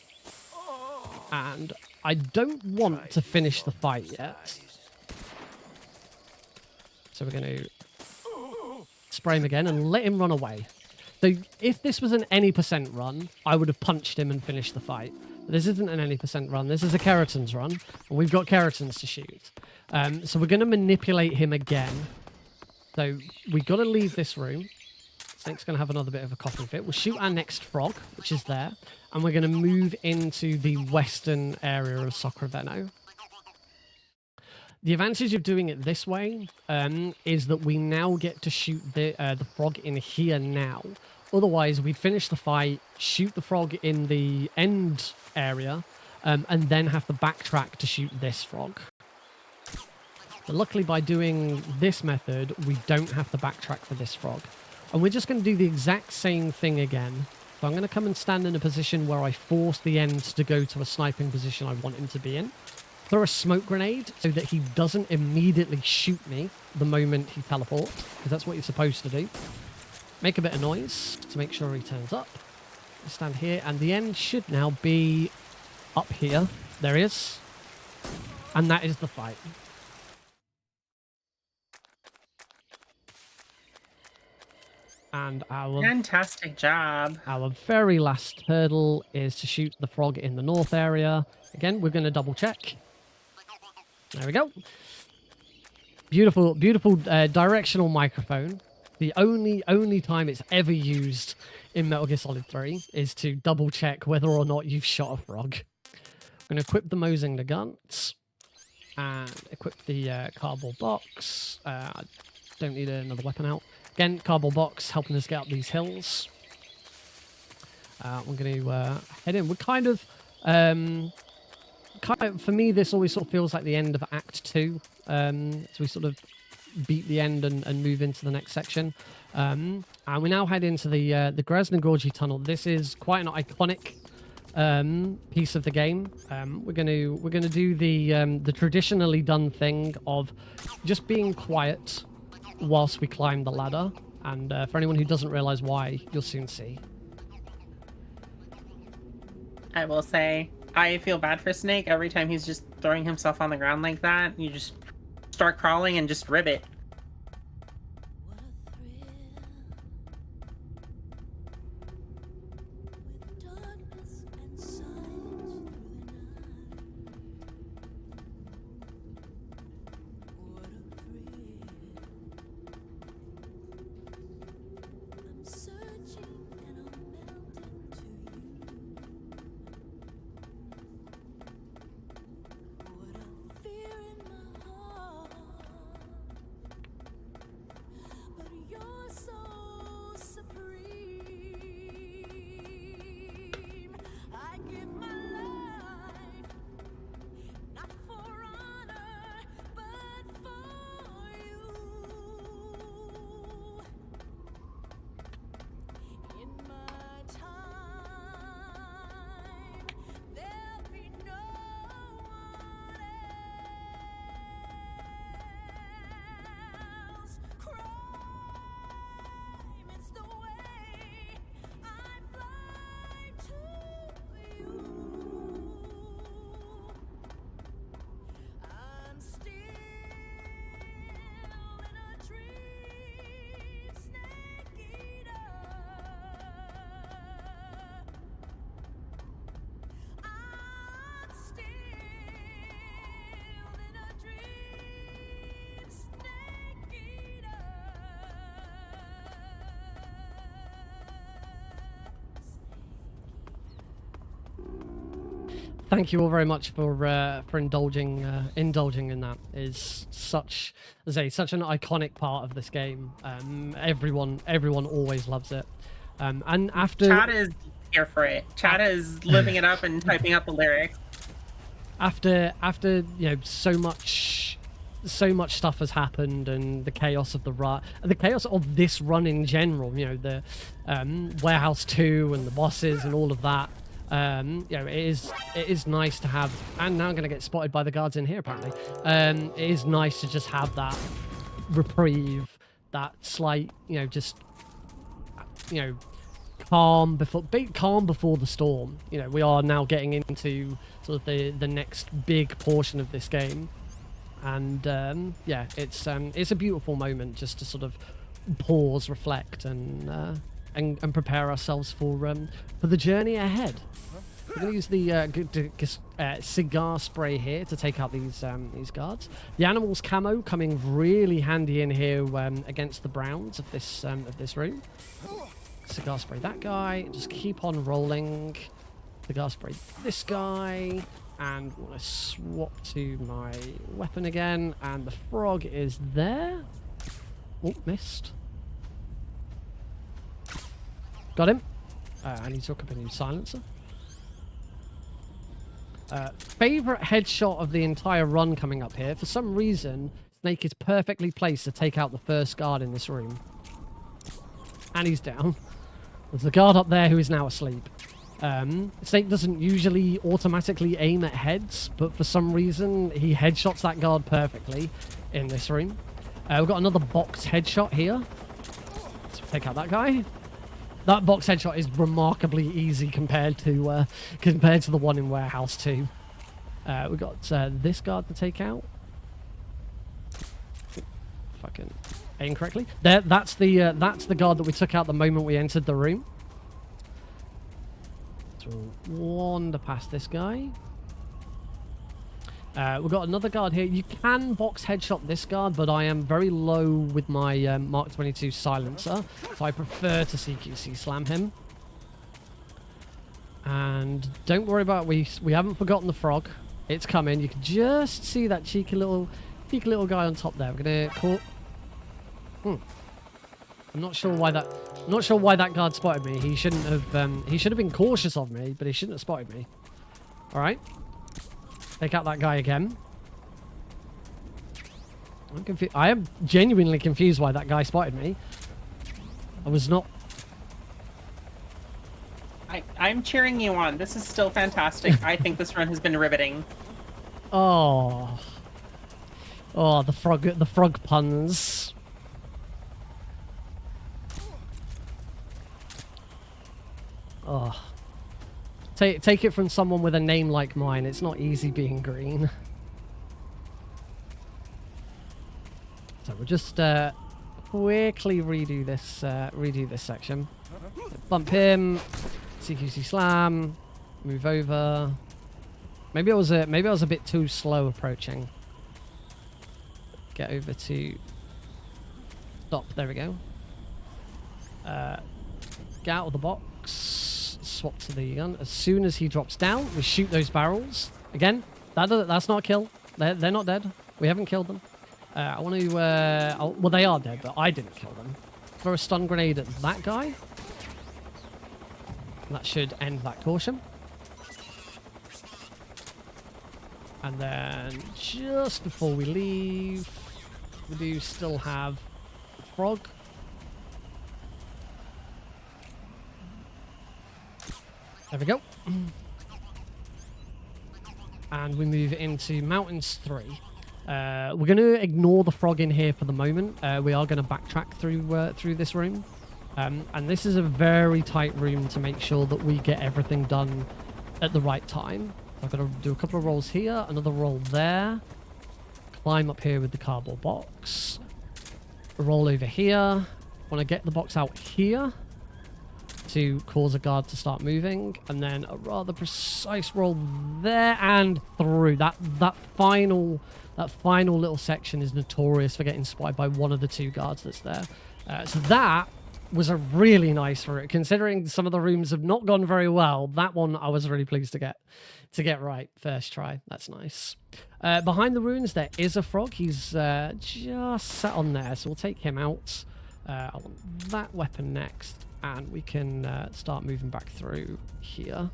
And I don't want to finish the fight yet. So we're going to spray him again and let him run away. So if this was an any % run, I would have punched him and finished the fight. But this isn't an any % run. This is a Kerotans run. And we've got Kerotans to shoot. So we're going to manipulate him again. So we've got to leave this room. Snake's going to have another bit of a coughing fit. We'll shoot our next frog, which is there. And we're going to move into the western area of Sacramento. The advantage of doing it this way is that we now get to shoot the frog in here now. Otherwise, we'd finish the fight, shoot the frog in the end area, and then have to backtrack to shoot this frog. But luckily, by doing this method, we don't have to backtrack for this frog. And we're just going to do the exact same thing again. So I'm going to come and stand in a position where I force the ends to go to a sniping position I want him to be in. Throw a smoke grenade so that he doesn't immediately shoot me the moment he teleports, because that's what you're supposed to do. Make a bit of noise to make sure he turns up. Stand here, and the end should now be up here. There he is. And that is the fight. And our Fantastic job. Our very last hurdle is to shoot the frog in the north area. Again, we're going to double check. There we go. Beautiful, beautiful directional microphone. The only time it's ever used in Metal Gear Solid 3 is to double check whether or not you've shot a frog. I'm going to equip the Mosing the guns and equip the cardboard box. Don't need another weapon out. Again, cardboard box helping us get up these hills. We're going to head in. We're kind of, for me, this always sort of feels like the end of Act 2. So we sort of beat the end and move into the next section. And we now head into the Grasnogorji tunnel. This is quite an iconic piece of the game. We're gonna do the traditionally done thing of just being quiet whilst we climb the ladder. And for anyone who doesn't realize why, you'll soon see. I will say, I feel bad for Snake every time he's just throwing himself on the ground like that. You just start crawling and just ribbit. Thank you all very much for indulging in that. It's such, as I say, such an iconic part of this game. Everyone always loves it. And after Chad is here for it. Chad is living it up and typing out the lyrics. After you know so much stuff has happened, and the chaos of the chaos of this run in general. You know, the Warehouse 2 and the bosses and all of that. You know, it is nice to have, and now I'm going to get spotted by the guards in here apparently. It is nice to just have that reprieve, that slight, you know, just, you know, calm before the storm. You know, we are now getting into sort of the next big portion of this game, and yeah, it's a beautiful moment just to sort of pause, reflect, and prepare ourselves for the journey ahead. We're going to use the cigar spray here to take out these guards. The animal's camo coming really handy in here against the browns of this room. Cigar spray that guy. Just keep on rolling. Cigar spray this guy. And we're going to swap to my weapon again. And the frog is there. Oh, missed. Got him. I need to hook up a new silencer. Favorite headshot of the entire run coming up here. For some reason, Snake is perfectly placed to take out the first guard in this room. And he's down. There's a guard up there who is now asleep. Snake doesn't usually automatically aim at heads, but for some reason, he headshots that guard perfectly in this room. We've got another box headshot here. Let's take out that guy. That box headshot is remarkably easy compared to the one in Warehouse 2. We got this guard to take out. Fucking aim correctly. There, that's the guard that we took out the moment we entered the room. So we'll wander past this guy. We've got another guard here. You can box headshot this guard, but I am very low with my Mark 22 silencer, so I prefer to CQC slam him. And don't worry about we haven't forgotten the frog. It's coming. You can just see that cheeky little guy on top there. We're gonna call. I'm not sure why that guard spotted me. He shouldn't have. He should have been cautious of me, but he shouldn't have spotted me. All right. Take out that guy again. I'm confused. I am genuinely confused why that guy spotted me. I was not. I'm cheering you on. This is still fantastic. I think this run has been riveting. Oh, the frog puns. Oh. Take it from someone with a name like mine. It's not easy being green. So we'll just quickly redo this section. Bump him. CQC slam. Move over. Maybe I was a bit too slow approaching. Get over to stop. There we go. Get out of the box. Swap to the gun. As soon as he drops down, we shoot those barrels. Again, that's not a kill. They're not dead. We haven't killed them. I want to... well, they are dead, but I didn't kill them. Throw a stun grenade at that guy. That should end that caution. And then just before we leave, we do still have the frog. There we go. And we move into Mountains 3. We're going to ignore the frog in here for the moment. We are going to backtrack through this room. And this is a very tight room to make sure that we get everything done at the right time. I've got to do a couple of rolls here, another roll there. Climb up here with the cardboard box. Roll over here. Want to get the box out here to cause a guard to start moving, and then a rather precise roll there and through. That final little section is notorious for getting spotted by one of the two guards that's there. So that was a really nice route, considering some of the rooms have not gone very well. That one I was really pleased to get right first try. That's nice. Behind the ruins there is a frog. He's just sat on there, so we'll take him out. I want that weapon next. And we can start moving back through here.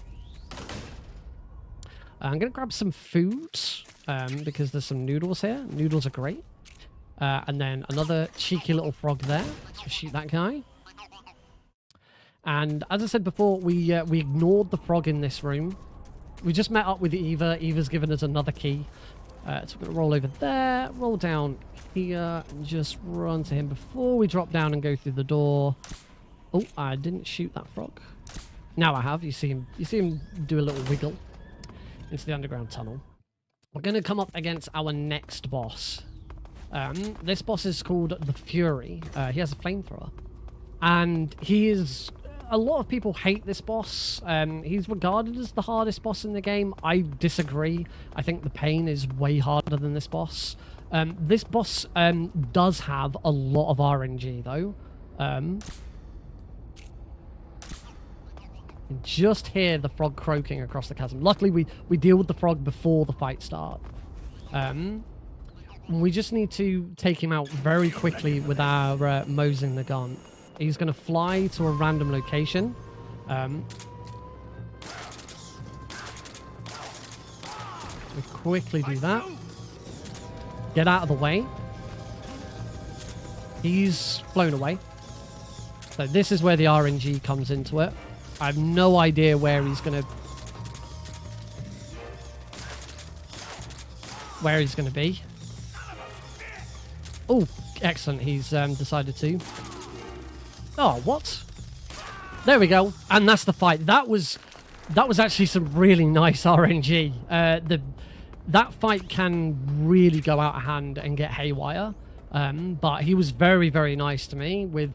I'm going to grab some food because there's some noodles here. Noodles are great. And then another cheeky little frog there. So shoot that guy. And as I said before, we ignored the frog in this room. We just met up with Eva. Eva's given us another key. So we're going to roll over there, roll down here, and just run to him before we drop down and go through the door. Oh, I didn't shoot that frog. Now I have. You see him do a little wiggle into the underground tunnel. We're going to come up against our next boss. This boss is called the Fury. He has a flamethrower. And he is... A lot of people hate this boss. He's regarded as the hardest boss in the game. I disagree. I think the Pain is way harder than this boss. This boss does have a lot of RNG, though. You can just hear the frog croaking across the chasm. Luckily, we deal with the frog before the fight starts. We just need to take him out very quickly with our Mosing the gun. He's going to fly to a random location. We quickly do that. Get out of the way. He's flown away. So this is where the RNG comes into it. I have no idea where he's going to be. Oh, excellent. He's decided to. Oh, what? There we go. And that's the fight. That was actually some really nice RNG. That fight can really go out of hand and get haywire. But he was very, very nice to me with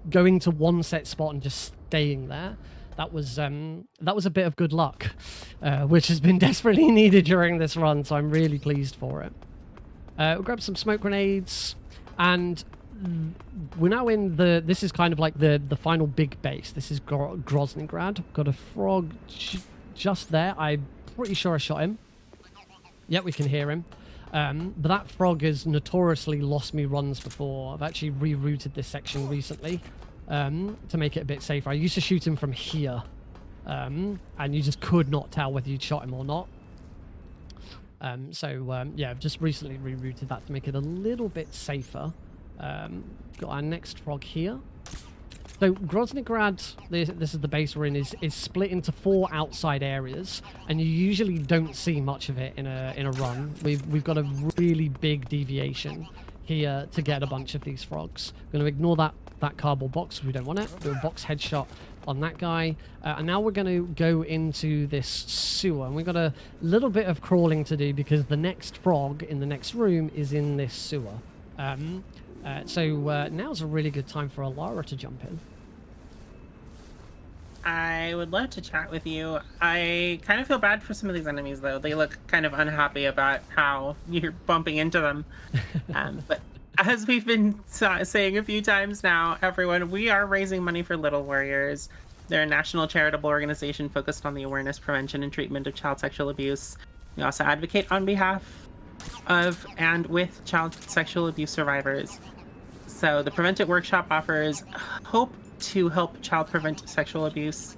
going to one set spot and just staying there. That was a bit of good luck, which has been desperately needed during this run, so I'm really pleased for it. We'll grab some smoke grenades, and we're now in this is kind of like the final big base. This is Groznygrad. Got a frog just there. I'm pretty sure I shot him. Yep, we can hear him. But that frog has notoriously lost me runs before. I've actually rerouted this section recently to make it a bit safer. I used to shoot him from here, and you just could not tell whether you'd shot him or not. Yeah, I've just recently rerouted that to make it a little bit safer. Got our next frog here. So Groznygrad, this is the base we're in, is split into 4 outside areas, and you usually don't see much of it in a run. We've got a really big deviation here to get a bunch of these frogs. We're going to ignore that cardboard box. We don't want it. Do a box headshot on that guy, and now we're going to go into this sewer, and we've got a little bit of crawling to do because the next frog in the next room is in this sewer. Now's a really good time for Alara to jump in. I would love to chat with you. I kind of feel bad for some of these enemies, though. They look kind of unhappy about how you're bumping into them. But as we've been saying a few times now, everyone, we are raising money for Little Warriors. They're a national charitable organization focused on the awareness, prevention, and treatment of child sexual abuse. We also advocate on behalf of and with child sexual abuse survivors. So the Prevent-A workshop offers hope to help prevent child sexual abuse.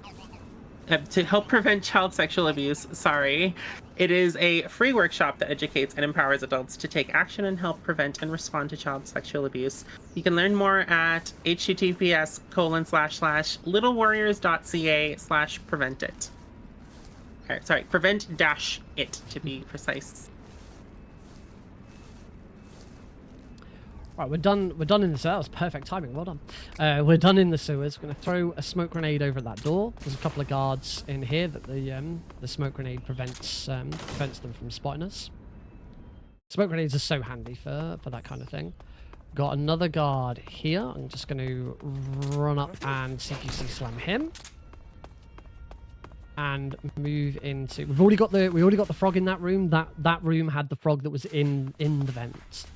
Sorry. It is a free workshop that educates and empowers adults to take action and help prevent and respond to child sexual abuse. You can learn more at https://littlewarriors.ca/prevent-it. Sorry, prevent-it to be precise. Right, we're done in the sewer. That was perfect timing. Well done. We're done in the sewers. We're going to throw a smoke grenade over that door. There's a couple of guards in here that the smoke grenade prevents them from spotting us. Smoke grenades are so handy for that kind of thing. Got another guard here. I'm just going to run up and CQC slam him. And move into... We already got the frog in that room. That room had the frog that was in the vents.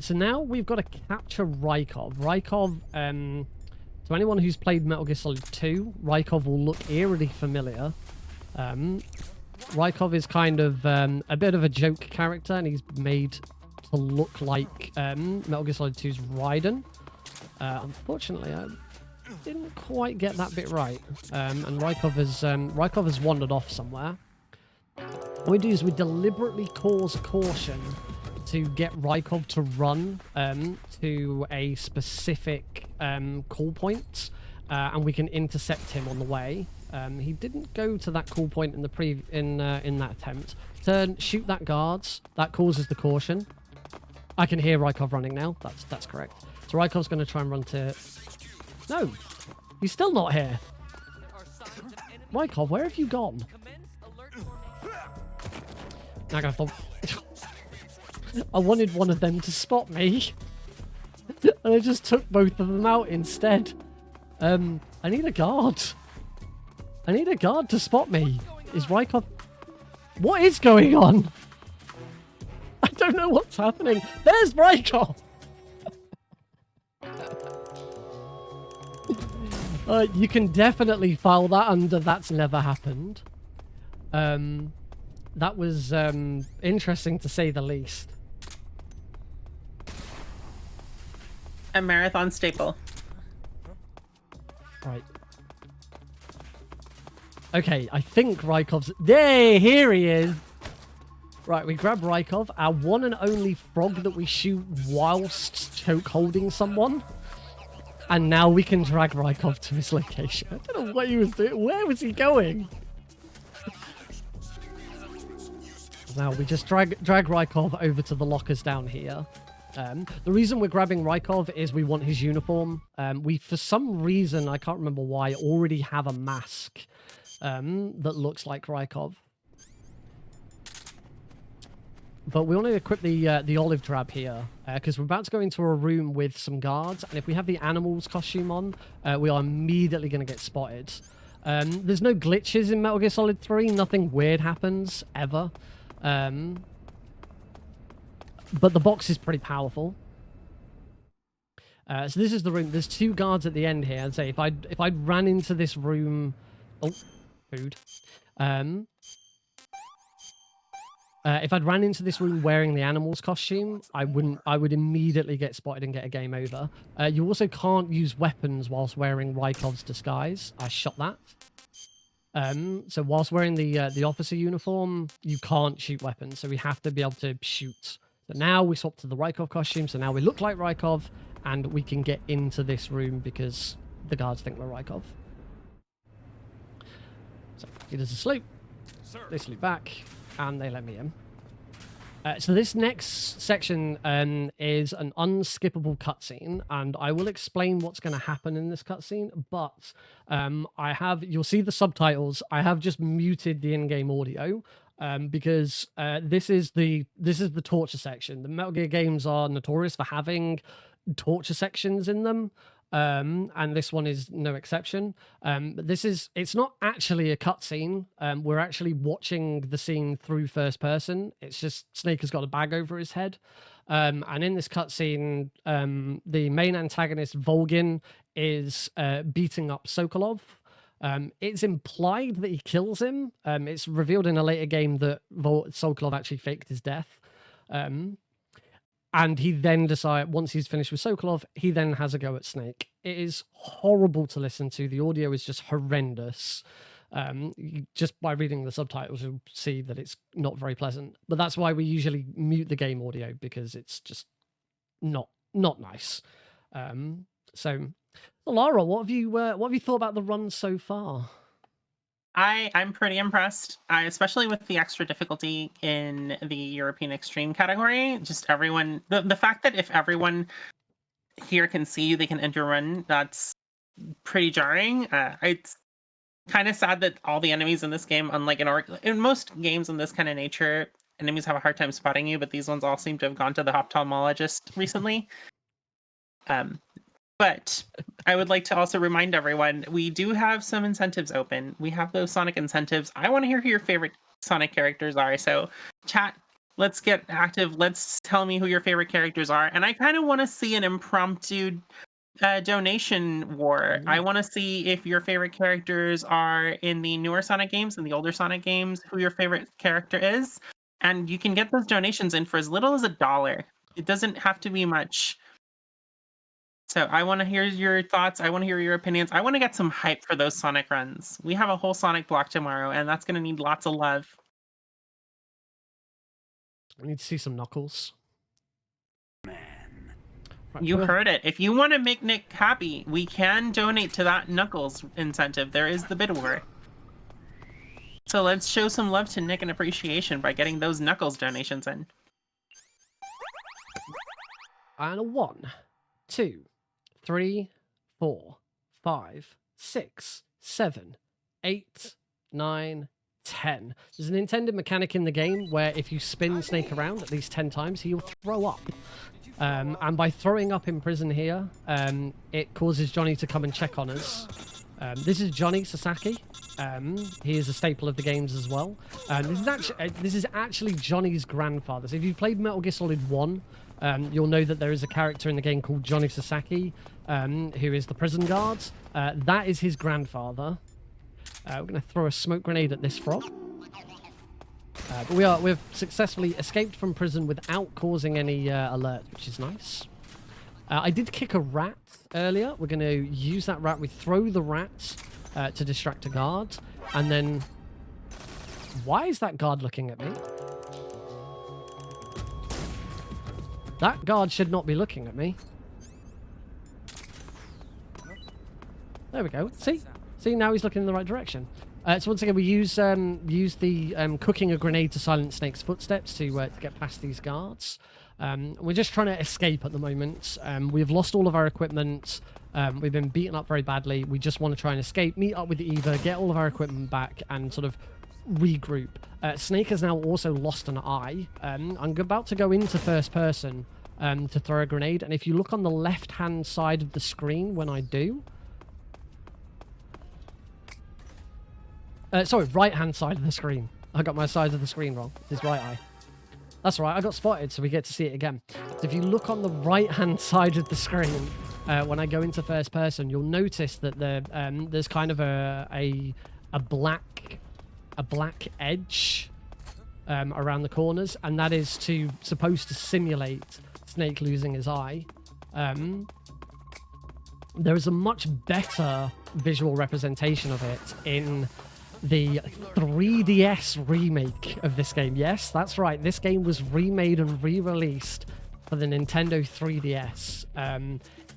So now we've got to capture Rykov. Rykov, to anyone who's played Metal Gear Solid 2, Rykov will look eerily familiar. Rykov is kind of a bit of a joke character, and he's made to look like Metal Gear Solid 2's Raiden. Unfortunately, I didn't quite get that bit right. And Rykov has wandered off somewhere. What we do is we deliberately cause caution to get Rykov to run to a specific call point, and we can intercept him on the way. He didn't go to that call point in the in that attempt. Shoot that guards. That causes the caution. I can hear Rykov running now. That's correct. So Rykov's going to try and run to No, he's still not here. Rykov, where have you gone? I thought I wanted one of them to spot me, and I just took both of them out instead. I need a guard. I need a guard to spot me. Is Rykov? What is going on? I don't know what's happening. There's Rykov. You can definitely file that under that's never happened. That was interesting to say the least. A marathon staple. Right. Okay, I think Rykov's... There, here he is! Right, we grab Rykov, our one and only frog that we shoot whilst choke holding someone. And now we can drag Rykov to his location. I don't know what he was doing. Where was he going? Now we just drag Rykov over to the lockers down here. The reason we're grabbing Rykov is we want his uniform. We, for some reason, I can't remember why, already have a mask that looks like Rykov. But we want to equip the olive drab here, because we're about to go into a room with some guards, and if we have the animals costume on, we are immediately going to get spotted. There's no glitches in Metal Gear Solid 3, nothing weird happens, ever. But the box is pretty powerful. So this is the room. There's two guards at the end here. I'd say if I ran into this room... Oh, food. If I'd ran into this room wearing the animal's costume, I would immediately get spotted and get a game over. You also can't use weapons whilst wearing Rykov's disguise. I shot that. So whilst wearing the officer uniform, you can't shoot weapons, so we have to be able to shoot. So now we swap to the Rykov costume, so now we look like Rykov, and we can get into this room because the guards think we're Rykov. So he does a salute. They salute back, and they let me in. So this next section is an unskippable cutscene, and I will explain what's going to happen in this cutscene, but you'll see the subtitles. I have just muted the in-game audio because this is the torture section. The Metal Gear games are notorious for having torture sections in them. And this one is no exception. But it's not actually a cutscene. We're actually watching the scene through first person. It's just Snake has got a bag over his head. And in this cutscene, the main antagonist, Volgin, is beating up Sokolov. It's implied that he kills him. It's revealed in a later game that Sokolov actually faked his death. And he then decides, once he's finished with Sokolov, he then has a go at Snake. It is horrible to listen to. The audio is just horrendous. Just by reading the subtitles, you'll see that it's not very pleasant. But that's why we usually mute the game audio, because it's just not nice. So, Alara, what have you thought about the run so far? I'm pretty impressed, especially with the extra difficulty in the European Extreme category. Just everyone, the fact that if everyone here can see you, they can enter run, that's pretty jarring. It's kind of sad that all the enemies in this game, unlike in most games in this kind of nature, enemies have a hard time spotting you, but these ones all seem to have gone to the ophthalmologist recently. But I would like to also remind everyone, we do have some incentives open. We have those Sonic incentives. I want to hear who your favorite Sonic characters are. So chat, let's get active. Let's tell me who your favorite characters are. And I kind of want to see an impromptu donation war. I want to see if your favorite characters are in the newer Sonic games and the older Sonic games, who your favorite character is. And you can get those donations in for as little as $1. It doesn't have to be much. So I want to hear your thoughts. I want to hear your opinions. I want to get some hype for those Sonic runs. We have a whole Sonic block tomorrow, and that's going to need lots of love. I need to see some Knuckles. Man. Right, You heard it. If you want to make Nick happy, we can donate to that Knuckles incentive. There is the bid war. So let's show some love to Nick and appreciation by getting those Knuckles donations in. And a 1, 2, 3, 4. 5, 6, 7, 8, 9, 10. There's an intended mechanic in the game where if you spin Snake around at least 10 times, he'll throw up. And by throwing up in prison here, it causes Johnny to come and check on us. This is Johnny Sasaki. He is a staple of the games as well. This is actually Johnny's grandfather. So if you've played Metal Gear Solid 1, you'll know that there is a character in the game called Johnny Sasaki, who is the prison guard. That is his grandfather. We're going to throw a smoke grenade at this frog. But we've successfully escaped from prison without causing any alert, which is nice. I did kick a rat earlier. We're going to use that rat. We throw the rat to distract a guard. And then... Why is that guard looking at me? That guard should not be looking at me. There we go. See? See, now he's looking in the right direction. So once again, we use the cooking a grenade to silence Snake's footsteps to get past these guards. We're just trying to escape at the moment. We've lost all of our equipment. We've been beaten up very badly. We just want to try and escape, meet up with Eva, get all of our equipment back, and sort of regroup. Snake has now also lost an eye. I'm about to go into first person to throw a grenade, and if you look on the left-hand side of the screen when I do... sorry, right-hand side of the screen. I got my side of the screen wrong. His right eye. That's right, I got spotted, so we get to see it again. So if you look on the right-hand side of the screen, when I go into first person, you'll notice that there's kind of a black edge around the corners, and that is supposed to simulate Snake losing his eye. There is a much better visual representation of it in the 3DS remake of this game. Yes, that's right. This game was remade and re-released for the Nintendo 3DS.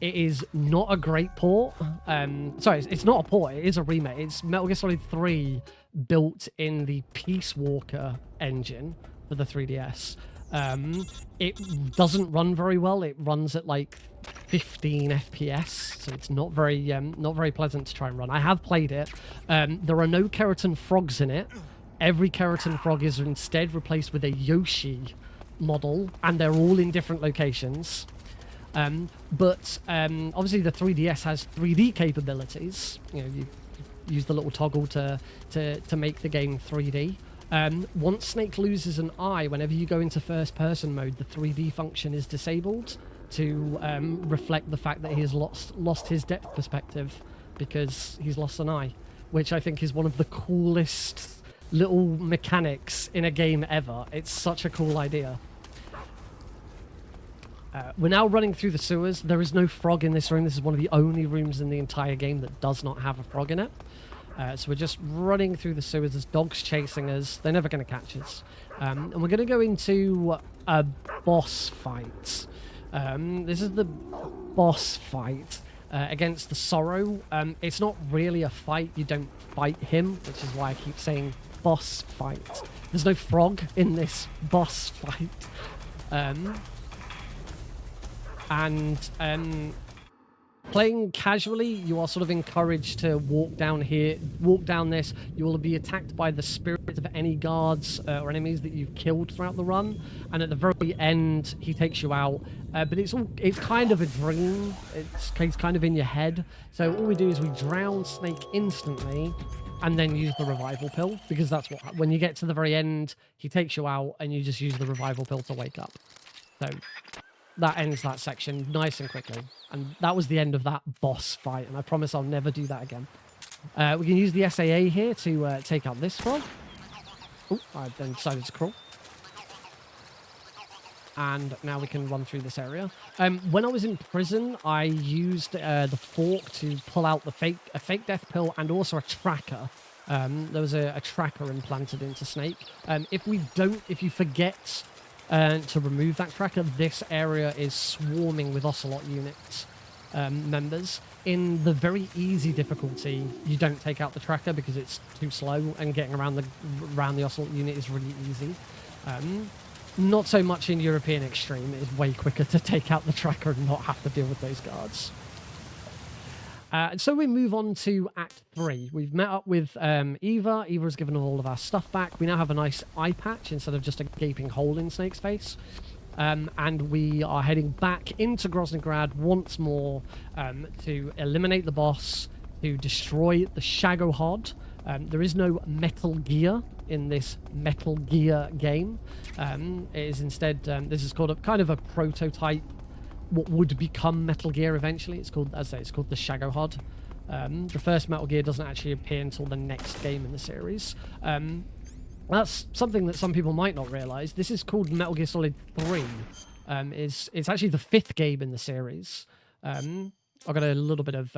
It is not a great port. Sorry, it's not a port. It is a remake. It's Metal Gear Solid 3 built in the Peace Walker engine for the 3DS. It doesn't run very well. It runs at like 15 FPS, so it's not very pleasant to try and run. I have played it. There are no Kerotan frogs in it. Every Kerotan frog is instead replaced with a Yoshi model, and they're all in different locations. But obviously the 3DS has 3D capabilities. You know, you use the little toggle to make the game 3D. Once Snake loses an eye, whenever you go into first-person mode, the 3D function is disabled to reflect the fact that he has lost his depth perspective because he's lost an eye, which I think is one of the coolest little mechanics in a game ever. It's such a cool idea. We're now running through the sewers. There is no frog in this room. This is one of the only rooms in the entire game that does not have a frog in it. So we're just running through the sewers. There's dogs chasing us. They're never going to catch us. And we're going to go into a boss fight. This is the boss fight against the Sorrow. It's not really a fight. You don't fight him, which is why I keep saying boss fight. There's no frog in this boss fight. Playing casually, you are sort of encouraged to walk down this. You will be attacked by the spirits of any guards or enemies that you've killed throughout the run, and at the very end, he takes you out. But it's kind of a dream. It's kind of in your head. So all we do is we drown Snake instantly, and then use the revival pill, because that's what, when you get to the very end, he takes you out, and you just use the revival pill to wake up. So that ends that section nice and quickly. And that was the end of that boss fight, and I promise I'll never do that again. We can use the SAA here to take out this frog. Oh, I then decided to crawl. And now we can run through this area. When I was in prison, I used the fork to pull out a fake death pill and also a tracker. There was a tracker implanted into Snake. If you forget to remove that tracker, this area is swarming with Ocelot units members. In the very easy difficulty, you don't take out the tracker because it's too slow, and getting around the Ocelot unit is really easy. Not so much in European Extreme. It is way quicker to take out the tracker and not have to deal with those guards. So we move on to Act 3. We've met up with Eva. Eva has given all of our stuff back. We now have a nice eye patch instead of just a gaping hole in Snake's face. And we are heading back into Groznygrad once more to eliminate the boss, to destroy the Shagohod. There is no Metal Gear in this Metal Gear game. It is instead, this is called kind of a prototype, what would become Metal Gear eventually. It's called, as I say, it's called the Shagohod. The first Metal Gear doesn't actually appear until the next game in the series. That's something that some people might not realize. This is called Metal Gear Solid 3. It's actually the 5th game in the series. I've got a little bit of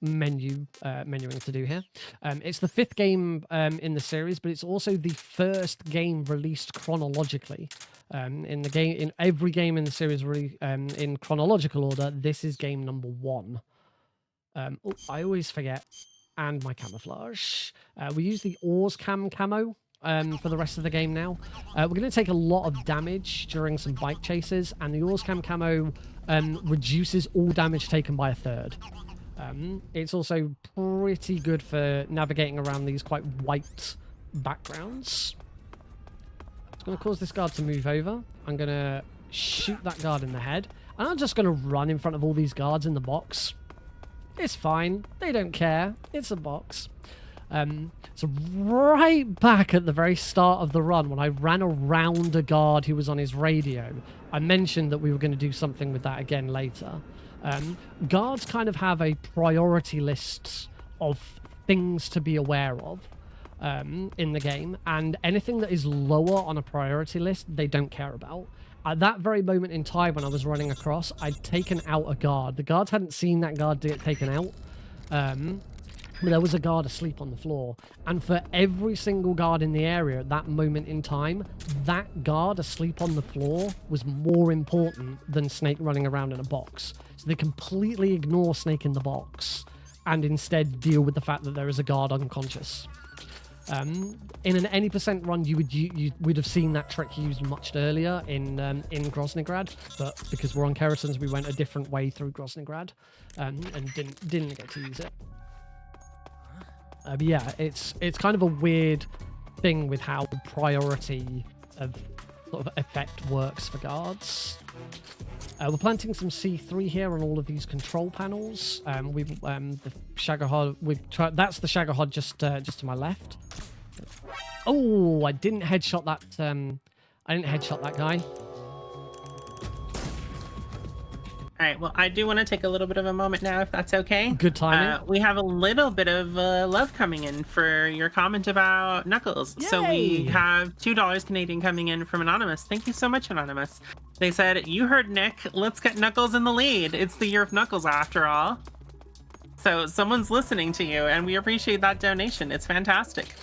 menuing to do here. It's the 5th game in the series, but it's also the first game released chronologically. In every game in the series in chronological order, this is game number 1. I always forget. And my camouflage. We use the Ors camo for the rest of the game now. We're going to take a lot of damage during some bike chases, and the Ors camo reduces all damage taken by a third. It's also pretty good for navigating around these quite white backgrounds. It's going to cause this guard to move over. I'm going to shoot that guard in the head, and I'm just going to run in front of all these guards in the box. It's fine. They don't care. It's a box. So right back at the very start of the run, when I ran around a guard who was on his radio, I mentioned that we were going to do something with that again later. Guards kind of have a priority list of things to be aware of in the game, and anything that is lower on a priority list, they don't care about. At that very moment in time when I was running across, I'd taken out a guard. The guards hadn't seen that guard get taken out. But there was a guard asleep on the floor. And for every single guard in the area at that moment in time, that guard asleep on the floor was more important than Snake running around in a box. So they completely ignore Snake in the box and instead deal with the fact that there is a guard unconscious. In an any percent run, you would have seen that trick used much earlier in Groznygrad, but because we're on Kerotans, we went a different way through Groznygrad and didn't get to use it. But yeah, it's kind of a weird thing with how priority of sort of effect works for guards. We're planting some C3 here on all of these control panels. The Shagohod. That's the Shagohod just to my left. Oh, I didn't headshot that. I didn't headshot that guy. All right, well, I do want to take a little bit of a moment now, if that's okay. Good timing. We have a little bit of love coming in for your comment about Knuckles. Yay! So we have $2 Canadian coming in from Anonymous. Thank you so much, Anonymous. They said, you heard Nick, let's get Knuckles in the lead. It's the year of Knuckles after all. So someone's listening to you, and we appreciate that donation. It's fantastic.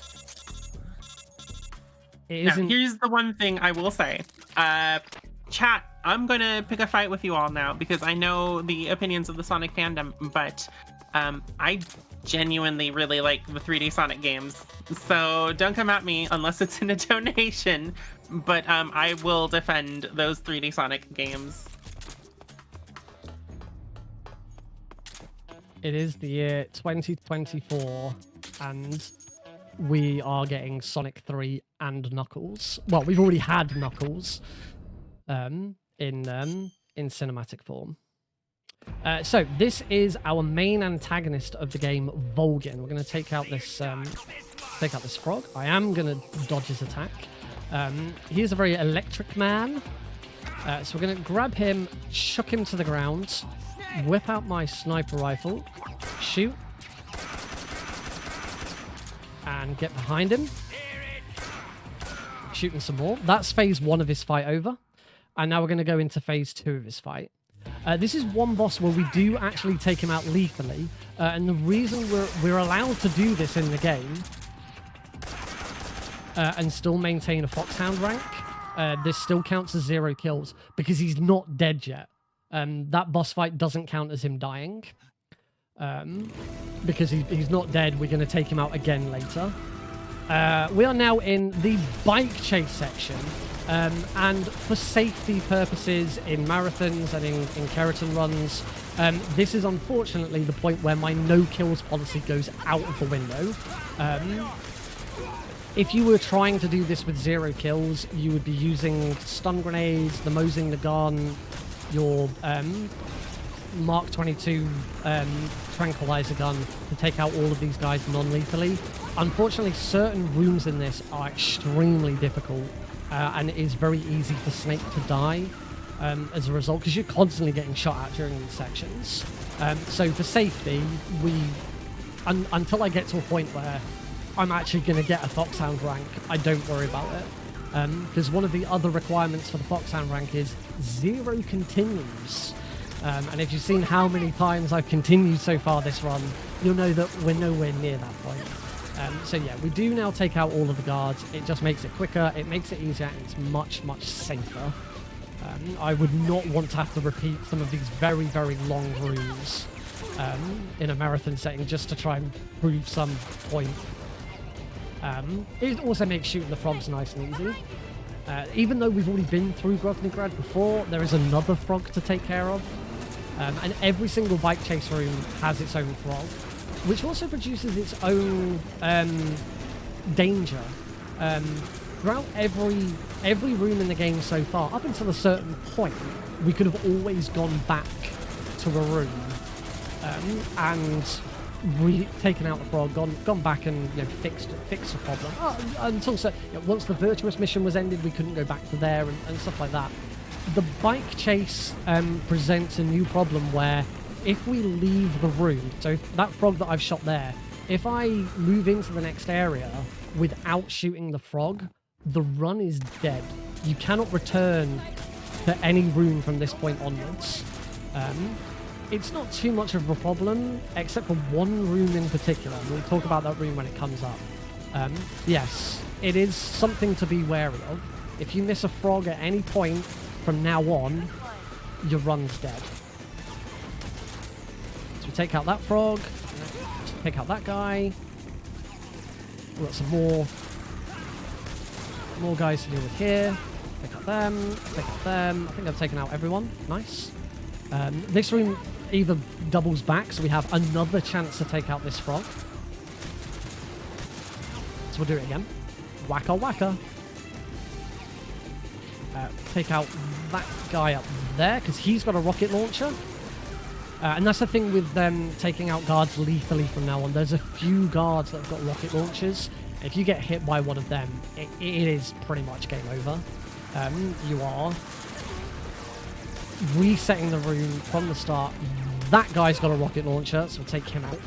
Now, here's the one thing I will say. Chat, I'm going to pick a fight with you all now because I know the opinions of the Sonic fandom, but I genuinely really like the 3D Sonic games. So don't come at me unless it's in a donation, but I will defend those 3D Sonic games. It is the year 2024, and we are getting Sonic 3 and Knuckles. Well, we've already had Knuckles in cinematic form. So this is our main antagonist of the game, Volgin. We're going to take out this frog. I am going to dodge his attack. He is a very electric man. So we're going to grab him, chuck him to the ground, whip out my sniper rifle, shoot, and get behind him. Shooting some more. That's phase 1 of his fight over. And now we're going to go into phase 2 of his fight. This is one boss where we do actually take him out lethally. And the reason we're allowed to do this in the game and still maintain a Foxhound rank, this still counts as 0 kills because he's not dead yet. That boss fight doesn't count as him dying. Because he's not dead, we're going to take him out again later. We are now in the bike chase section. And for safety purposes in marathons and in Kerotan runs, This is unfortunately the point where my no kills policy goes out of the window. If you were trying to do this with 0 kills, you would be using stun grenades, the Mosing the gun, your Mark 22 tranquilizer gun to take out all of these guys non-lethally. Unfortunately, certain rooms in this are extremely difficult, and it is very easy for Snake to die as a result, because you're constantly getting shot at during these sections. So for safety, until I get to a point where I'm actually going to get a Foxhound rank, I don't worry about it. Because one of the other requirements for the Foxhound rank is 0 continues. And if you've seen how many times I've continued so far this run, you'll know that we're nowhere near that point. So yeah, we do now take out all of the guards. It just makes it quicker, it makes it easier, and it's much, much safer. I would not want to have to repeat some of these very, very long rooms in a marathon setting just to try and prove some point. It also makes shooting the frogs nice and easy. Even though we've already been through Grothnograd before, there is another frog to take care of. And every single bike chase room has its own frog, which also produces its own danger. Throughout every room in the game so far, up until a certain point, we could have always gone back to a room and taken out the frog, gone back and fixed the problem. Until once the Virtuous mission was ended, we couldn't go back to there and stuff like that. The bike chase presents a new problem where if we leave the room, so that frog that I've shot there, if I move into the next area without shooting the frog, the run is dead. You cannot return to any room from this point onwards. It's not too much of a problem, except for one room in particular. We'll talk about that room when it comes up. Yes, it is something to be wary of. If you miss a frog at any point from now on, your run's dead. So we take out that frog, take out that guy. We've got some more guys to deal with here. Take out them, take out them. I think I've taken out everyone. Nice. This room either doubles back, so we have another chance to take out this frog. So we'll do it again. Whacker, whacker. Take out that guy up there, because he's got a rocket launcher. And that's the thing with them taking out guards lethally from now on. There's a few guards that have got rocket launchers. If you get hit by one of them, it is pretty much game over. You are resetting the room from the start. That guy's got a rocket launcher, so we'll take him out.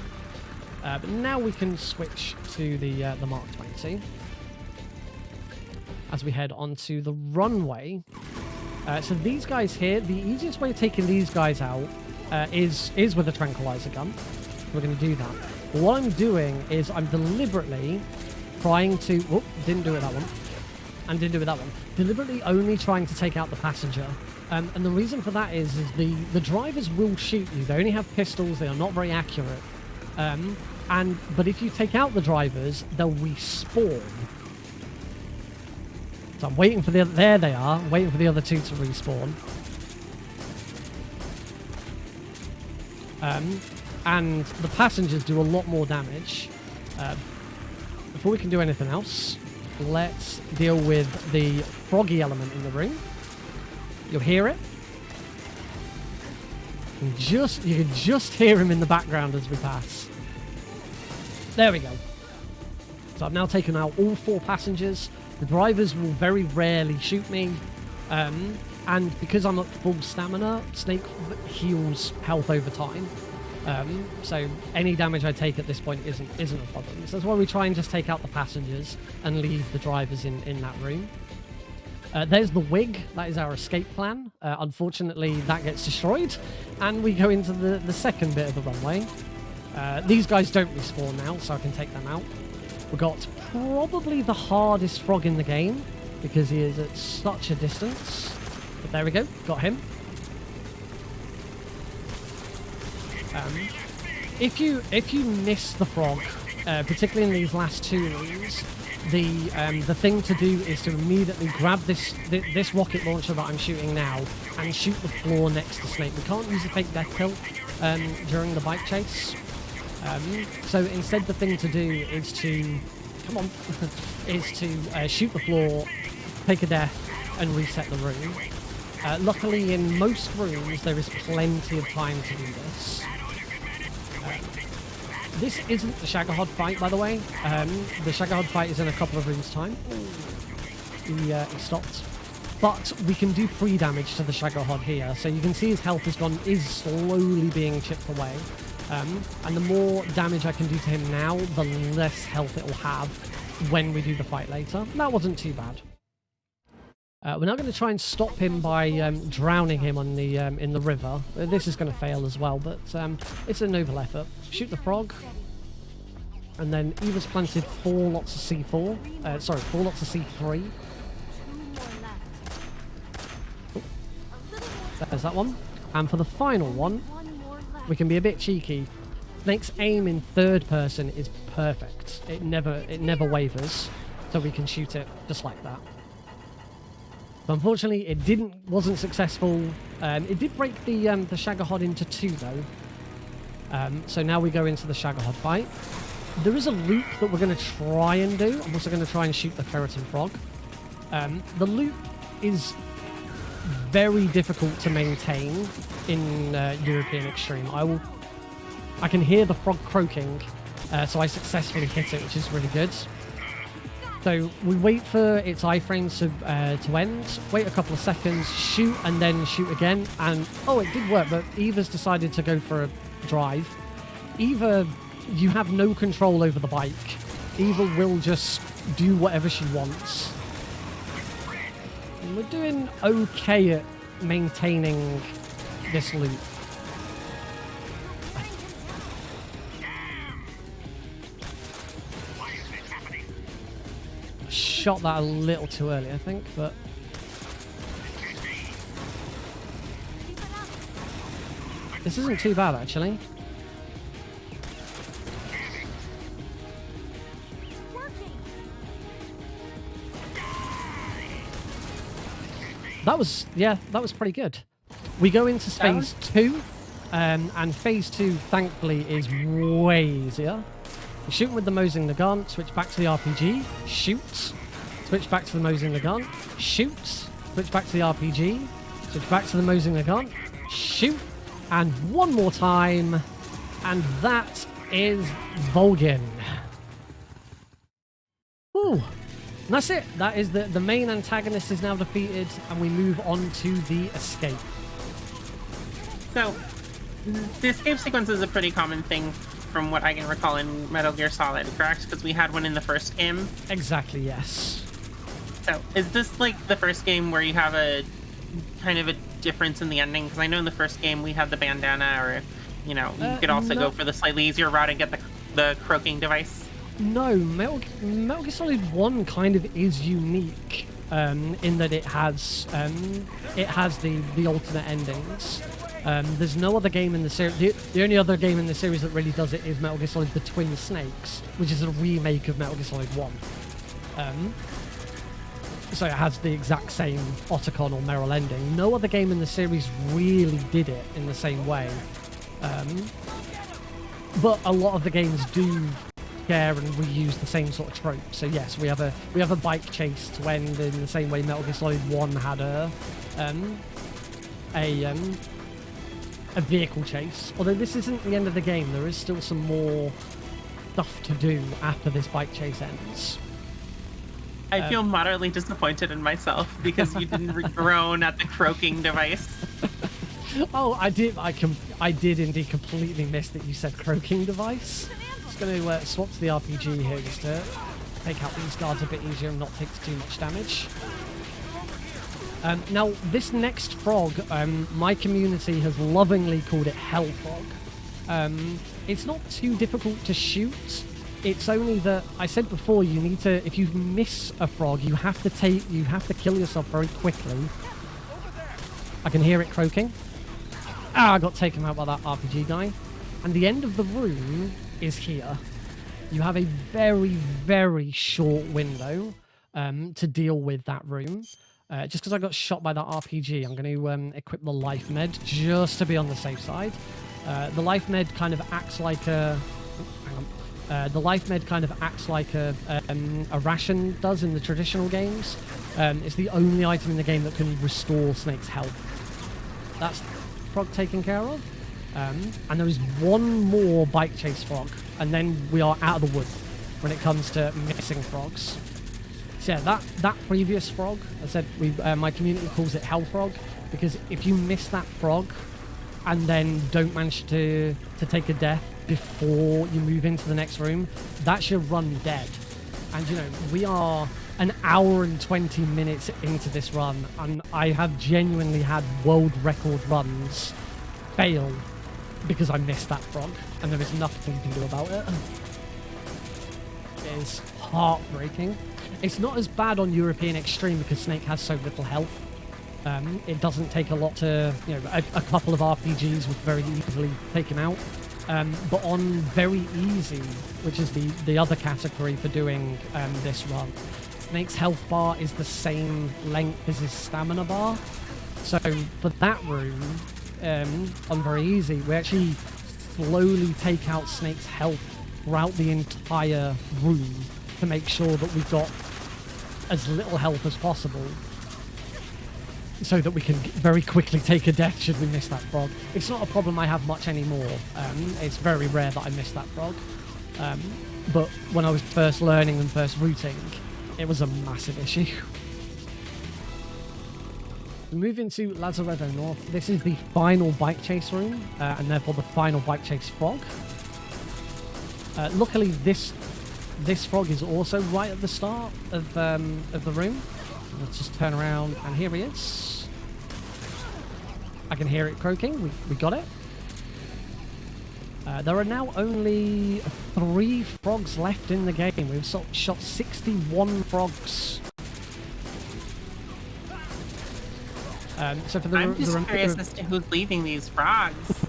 But now we can switch to the Mark 22 as we head onto the runway. So these guys here, the easiest way of taking these guys out is with a tranquilizer gun. We're going to do that. But what I'm doing is I'm deliberately trying to... Oh, didn't do it that one. And didn't do it that one. Deliberately only trying to take out the passenger. And the reason for that is the drivers will shoot you. They only have pistols. They are not very accurate. But if you take out the drivers, they'll respawn. So I'm waiting for there they are. I'm waiting for the other two to respawn. And the passengers do a lot more damage. Before we can do anything else, let's deal with the froggy element in the room. You'll hear it. You can just hear him in the background as we pass. There we go. So I've now taken out all 4 passengers. The drivers will very rarely shoot me. And because I'm at full stamina, Snake heals health over time. So any damage I take at this point isn't a problem. So that's why we try and just take out the passengers and leave the drivers in that room. There's the wig. That is our escape plan. Unfortunately, that gets destroyed. And we go into the second bit of the runway. These guys don't respawn now, so I can take them out. We've got probably the hardest frog in the game, because he is at such a distance. But there we go. Got him. If you miss the frog, particularly in these last 2 rooms, the thing to do is to immediately grab this rocket launcher that I'm shooting now and shoot the floor next to Snake. We can't use the fake death kill during the bike chase. So instead the thing to do is to, come on, is to shoot the floor, take a death, and reset the room. Luckily in most rooms there is plenty of time to do this. This isn't the Shagahod fight, by the way. The Shagahod fight is in a couple of rooms' time. He stopped. But we can do free damage to the Shagahod here. So you can see his health is slowly being chipped away. And the more damage I can do to him now, the less health it will have when we do the fight later. That wasn't too bad. We're now going to try and stop him by drowning him on the in the river. This is going to fail as well, but it's a noble effort. Shoot the frog. And then Eva's planted 4 lots of C4. Sorry, 4 lots of C3. Oh, there's that one. And for the final one, we can be a bit cheeky. Snake's aim in third person is perfect. It never wavers, so we can shoot it just like that. But unfortunately, it wasn't successful. It did break the Shagahod into 2 though. So now we go into the Shagahod fight. There is a loop that we're going to try and do. I'm also going to try and shoot the Kerotan frog. The loop is very difficult to maintain in European Extreme. I can hear the frog croaking, so I successfully hit it, which is really good. So we wait for its iframes to end, wait a couple of seconds, shoot, and then shoot again. And oh, it did work, but Eva's decided to go for a drive. Eva, you have no control over the bike. Eva will just do whatever she wants. And we're doing okay at maintaining this loop. Shot that a little too early, I think, but this isn't too bad actually. That was pretty good. We go into phase 2, and phase 2 thankfully is way easier. We shoot with the Mosing the gun, switch back to the RPG, shoot, switch back to the Mosing the gun, shoot, switch back to the RPG, switch back to the Mosing the gun, shoot, and one more time, and that is Volgin. Ooh. And that's it. That is the main antagonist is now defeated, and we move on to the escape. So, the escape sequence is a pretty common thing from what I can recall in Metal Gear Solid, correct? Because we had one in the first game. Exactly, yes. So, is this like the first game where you have a kind of a difference in the ending? Because I know in the first game we had the bandana, or, you know, you could also go for the slightly easier route and get the croaking device. No, Metal Gear Solid 1 kind of is unique in that it has the alternate endings. There's no other game in the series. The only other game in the series that really does it is Metal Gear Solid: The Twin Snakes, which is a remake of Metal Gear Solid 1. So it has the exact same Otacon or Meryl ending. No other game in the series really did it in the same way. But a lot of the games do share and reuse the same sort of trope. So yes, we have a bike chase to end in the same way Metal Gear Solid 1 had a vehicle chase. Although this isn't the end of the game, there is still some more stuff to do after this bike chase ends. I feel moderately disappointed in myself because you didn't groan at the croaking device. Oh, I did indeed completely miss that you said croaking device. Just going to swap to the RPG here just to take out these guards a bit easier and not take too much damage. Now, this next frog, my community has lovingly called it Hell Frog. It's not too difficult to shoot. It's only that I said before, you need to, if you miss a frog, you have to kill yourself very quickly. I can hear it croaking. Ah, I got taken out by that RPG guy. And the end of the room is here. you have a very, very short window to deal with that room. Just because I got shot by that RPG, I'm going to equip the life med just to be on the safe side. The life med kind of acts like a... Hang on. The life med kind of acts like a ration does in the traditional games. It's the only item in the game that can restore Snake's health. That's frog taken care of. And there is one more bike chase frog, and then we are out of the woods when it comes to missing frogs. So yeah, that previous frog, I said my community calls it Hell Frog, because if you miss that frog and then don't manage to take a death before you move into the next room, that's your run dead. And you know, we are an hour and 20 minutes into this run, and I have genuinely had world record runs fail because I missed that frog, and there is nothing you can do about it. It is heartbreaking. It's not as bad on European Extreme because Snake has so little health. It doesn't take a lot to, you know, a couple of RPGs was very easily taken out. But on very easy, which is the other category for doing this run, Snake's health bar is the same length as his stamina bar. So for that room, on very easy, we actually slowly take out Snake's health throughout the entire room to make sure that we've got as little health as possible, so that we can very quickly take a death should we miss that frog. It's not a problem I have much anymore. It's very rare that I miss that frog. But when I was first learning and first routing, it was a massive issue. We move into Lazarevo North. This is the final bike chase room, and therefore the final bike chase frog. Luckily, this frog is also right at the start of the room. Let's just turn around, and here he is. I can hear it croaking. We got it. There are now only 3 frogs left in the game. We've shot 61 frogs. So for I'm just curious as to who's leaving these frogs.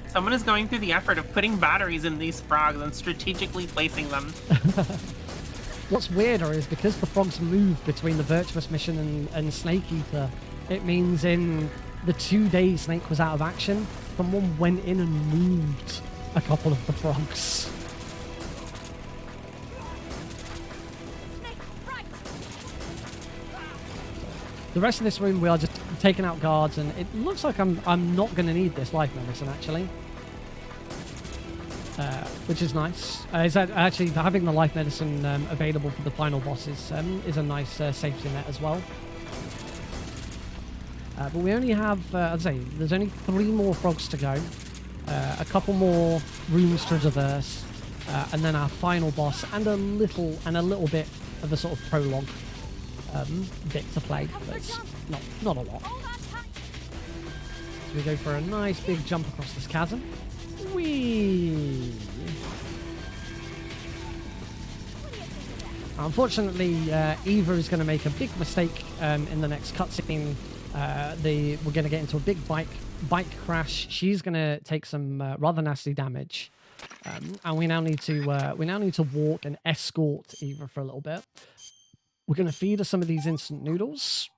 Someone is going through the effort of putting batteries in these frogs and strategically placing them. What's weirder is because the frogs move between the Virtuous mission and Snake Eater, it means in the 2 days Snake was out of action, someone went in and moved a couple of the frogs. The rest of this room we are just taking out guards, and it looks like I'm not going to need this life medicine actually. Which is nice. Is that actually having the life medicine available for the final bosses is a nice safety net as well. But we only have, I'd say, there's only 3 more frogs to go, a couple more rooms to traverse, and then our final boss, and a little bit of a sort of prologue bit to play, but it's not a lot. So we go for a nice big jump across this chasm. Whee! Unfortunately, Eva is going to make a big mistake in the next cutscene. We're going to get into a big bike crash. She's going to take some rather nasty damage, and we now need to walk and escort Eva for a little bit. We're going to feed her some of these instant noodles.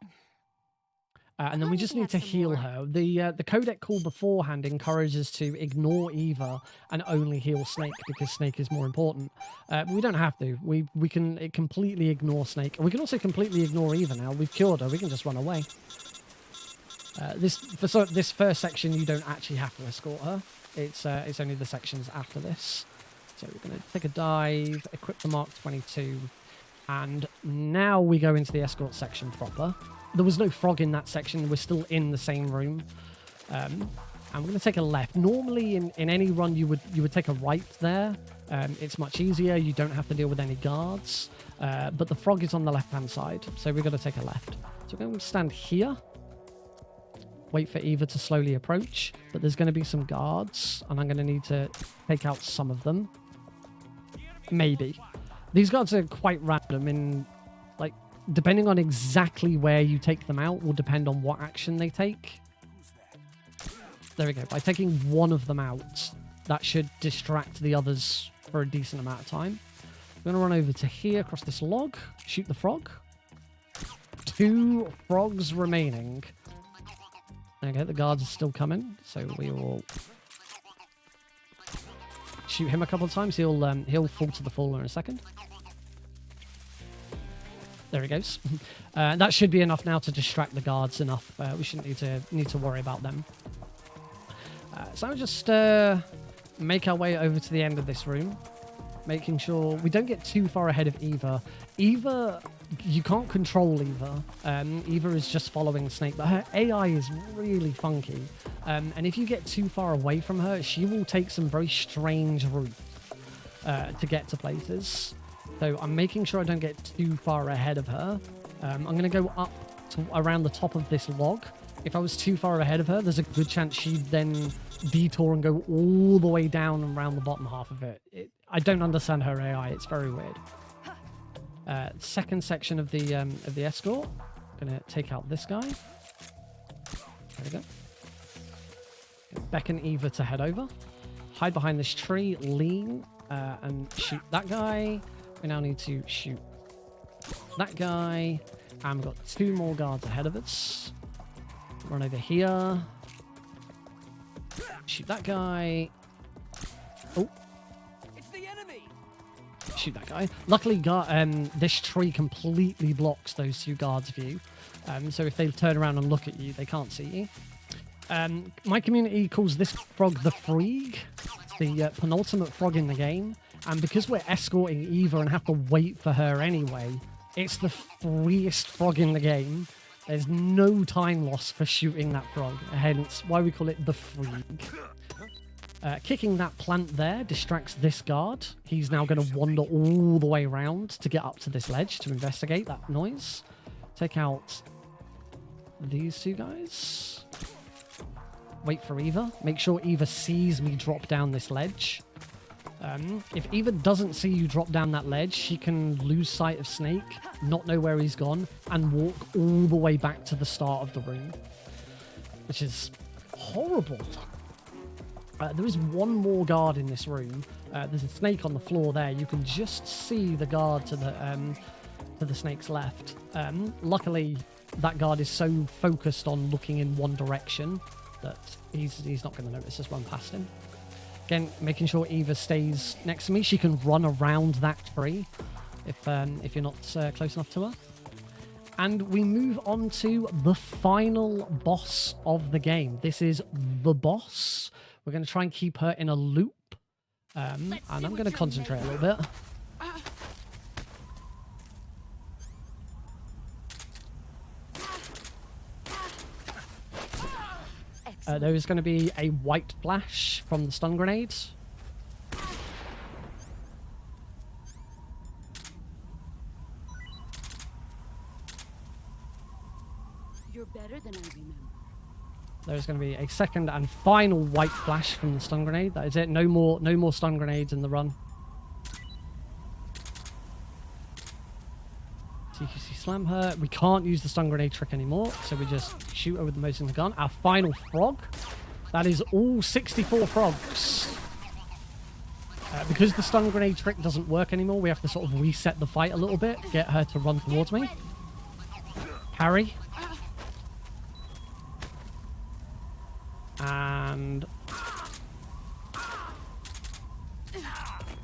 And then we just need to heal her. The codec call beforehand encourages to ignore Eva and only heal Snake because Snake is more important. But we don't have to. We can completely ignore Snake. And we can also completely ignore Eva now. We've cured her. We can just run away. This first section, you don't actually have to escort her. It's only the sections after this. So we're going to take a dive, equip the Mark 22, and now we go into the escort section proper. There was no frog in that section. We're still in the same room. And we're going to take a left. Normally, in any run, you would take a right there. It's much easier. You don't have to deal with any guards. But the frog is on the left-hand side, so we've got to take a left. So we're going to stand here. Wait for Eva to slowly approach. But there's going to be some guards, and I'm going to need to take out some of them. Maybe. These guards are quite random in, like, depending on exactly where you take them out will depend on what action they take. There we go. By taking one of them out, that should distract the others for a decent amount of time. I'm going to run over to here, across this log, shoot the frog. 2 frogs remaining. Okay, the guards are still coming, so we will shoot him a couple of times. He'll fall to the floor in a second. There he goes. That should be enough now to distract the guards enough. We shouldn't need to worry about them. So I'll just make our way over to the end of this room, making sure we don't get too far ahead of Eva. Eva, you can't control Eva. Eva is just following Snake, but her AI is really funky. And if you get too far away from her, she will take some very strange routes to get to places. So I'm making sure I don't get too far ahead of her. I'm going to go up to around the top of this log. If I was too far ahead of her, there's a good chance she'd then detour and go all the way down and around the bottom half of it. I don't understand her AI. It's very weird. Second section of the escort. I'm going to take out this guy. There we go. Beckon Eva to head over. Hide behind this tree, lean, and shoot that guy. We now need to shoot that guy. And we've got 2 more guards ahead of us. Run over here. Shoot that guy. Oh. It's the enemy. Shoot that guy. Luckily, this tree completely blocks those 2 guards' view. So if they turn around and look at you, they can't see you. My community calls this frog the Freeg. It's the penultimate frog in the game. And because we're escorting Eva and have to wait for her anyway, it's the freest frog in the game. There's no time loss for shooting that frog, hence why we call it the Freeg. Kicking that plant there distracts this guard. He's now going to wander all the way around to get up to this ledge to investigate that noise. Take out these 2 guys. Wait for Eva. Make sure Eva sees me drop down this ledge. If Eva doesn't see you drop down that ledge, she can lose sight of Snake, not know where he's gone, and walk all the way back to the start of the room. Which is horrible. There is 1 more guard in this room. There's a snake on the floor there. You can just see the guard to the snake's left. Luckily, that guard is so focused on looking in one direction that he's not going to notice us run past him. Again, making sure Eva stays next to me. She can run around that tree if you're not close enough to her. And we move on to the final boss of the game. This is the boss. We're going to try and keep her in a loop. And I'm going to concentrate a little bit. There is going to be a white flash from the stun grenades. You're better than I remember. There's going to be a second and final white flash from the stun grenade. That is it. No more stun grenades in the run. TQC slam her. We can't use the stun grenade trick anymore, so we just shoot her with the most in the gun. Our final frog. That is all 64 frogs. Because the stun grenade trick doesn't work anymore, we have to sort of reset the fight a little bit, get her to run towards me. Parry. And...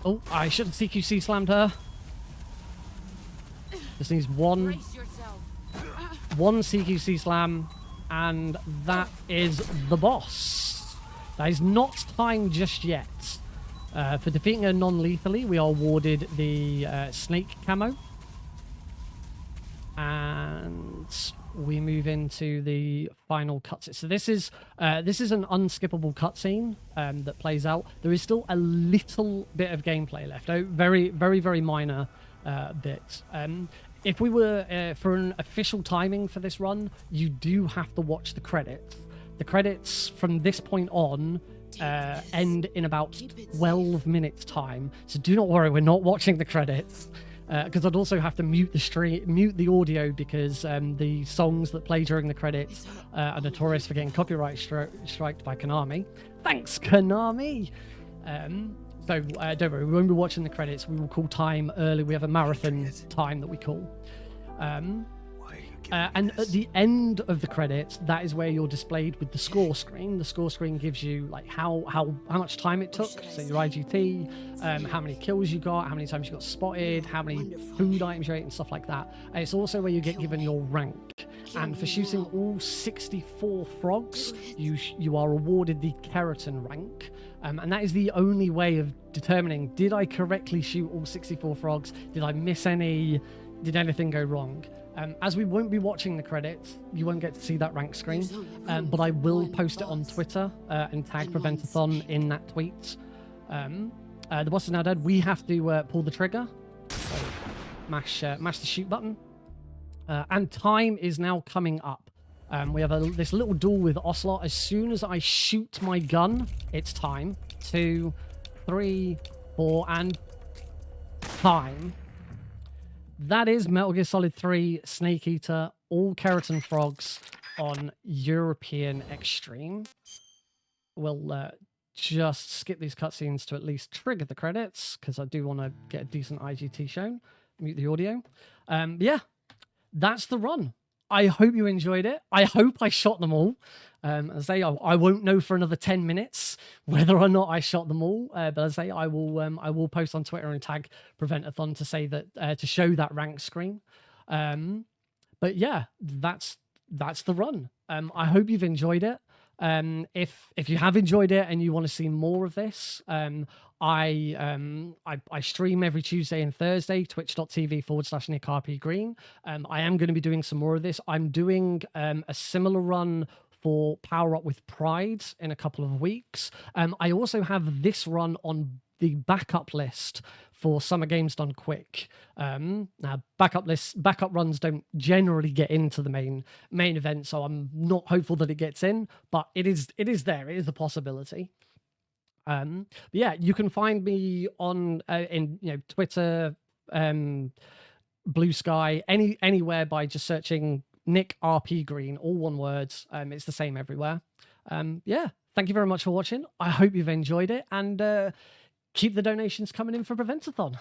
oh, I should have CQC slammed her. Just needs one CQC slam, and that is the boss. That is not time just yet. For defeating her non-lethally, we are awarded the snake camo. And we move into the final cutscene. So this is an unskippable cutscene that plays out. There is still a little bit of gameplay left. Very, very, very minor bit. If we were for an official timing for this run, you do have to watch the credits. The credits from this point on end in about 12 minutes time. So do not worry, we're not watching the credits. Because I'd also have to mute the audio because the songs that play during the credits are notorious for getting copyright striked by Konami. Thanks, Konami! So don't worry, we won't be watching the credits. We will call time early. We have a marathon time that we call. Why are you giving me And this? at the end of the credits, that is where you're displayed with the score screen. The score screen gives you like how much time it took, so your IGT, how many kills you got, how many times you got spotted, how many food items you ate, and stuff like that. And it's also where you get given your rank. And for shooting all 64 frogs, you are awarded the Kerotan rank. And that is the only way of determining, did I correctly shoot all 64 frogs? Did I miss any? Did anything go wrong? As we won't be watching the credits, you won't get to see that rank screen, but I will post it on Twitter and tag Prevent-A-Thon in that tweet. The boss is now dead. We have to pull the trigger, so mash the shoot button, and time is now coming up. We have this little duel with Ocelot. As soon as I shoot my gun, it's time. 2, 3, 4, and time. That is Metal Gear Solid 3 Snake Eater, all Kerotan frogs on European Extreme. We'll just skip these cutscenes to at least trigger the credits, because I do want to get a decent IGT shown. Mute the audio. Yeah, that's the run. I hope you enjoyed it. I hope I shot them all. As I say, I won't know for another 10 minutes whether or not I shot them all. But as I say, I will post on Twitter and tag Prevent-A-Thon to say that to show that rank screen. But yeah, that's the run. I hope you've enjoyed it. If you have enjoyed it and you want to see more of this, I stream every Tuesday and Thursday, twitch.tv/NickRPGreen. I am going to be doing some more of this. I'm doing a similar run for Power Up with Pride in a couple of weeks. I also have this run on the backup list for Summer Games Done Quick. Now, backup runs don't generally get into the main event, so I'm not hopeful that it gets in, but it is there. It is a possibility. But yeah, you can find me on in Twitter, Blue Sky, anywhere by just searching NickRPGreen, all one word. It's the same everywhere. Yeah, thank you very much for watching. I hope you've enjoyed it, and keep the donations coming in for Prevent-A-Thon.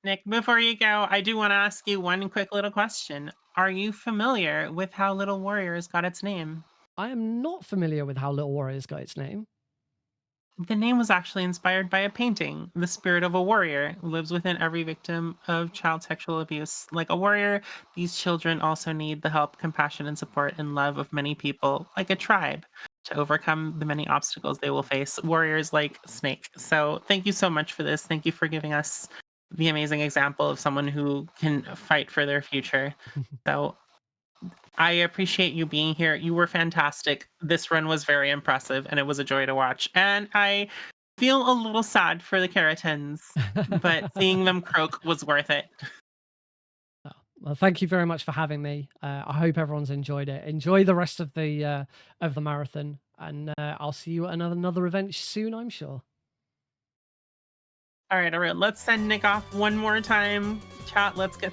Nick, before you go, I do want to ask you one quick little question. Are you familiar with how Little Warriors got its name? I am not familiar with how Little Warriors got its name. The name was actually inspired by a painting. The spirit of a warrior lives within every victim of child sexual abuse. Like a warrior, these children also need the help, compassion, and support and love of many people, like a tribe, to overcome the many obstacles they will face. Warriors like Snake. So thank you so much for this. Thank you for giving us the amazing example of someone who can fight for their future. So I appreciate you being here. You were fantastic. This run was very impressive, and it was a joy to watch. And I feel a little sad for the Kerotans, but seeing them croak was worth it. Well, thank you very much for having me. I hope everyone's enjoyed it. Enjoy the rest of the marathon, and I'll see you at another event soon, I'm sure. All right. Let's send Nick off one more time. Chat, let's get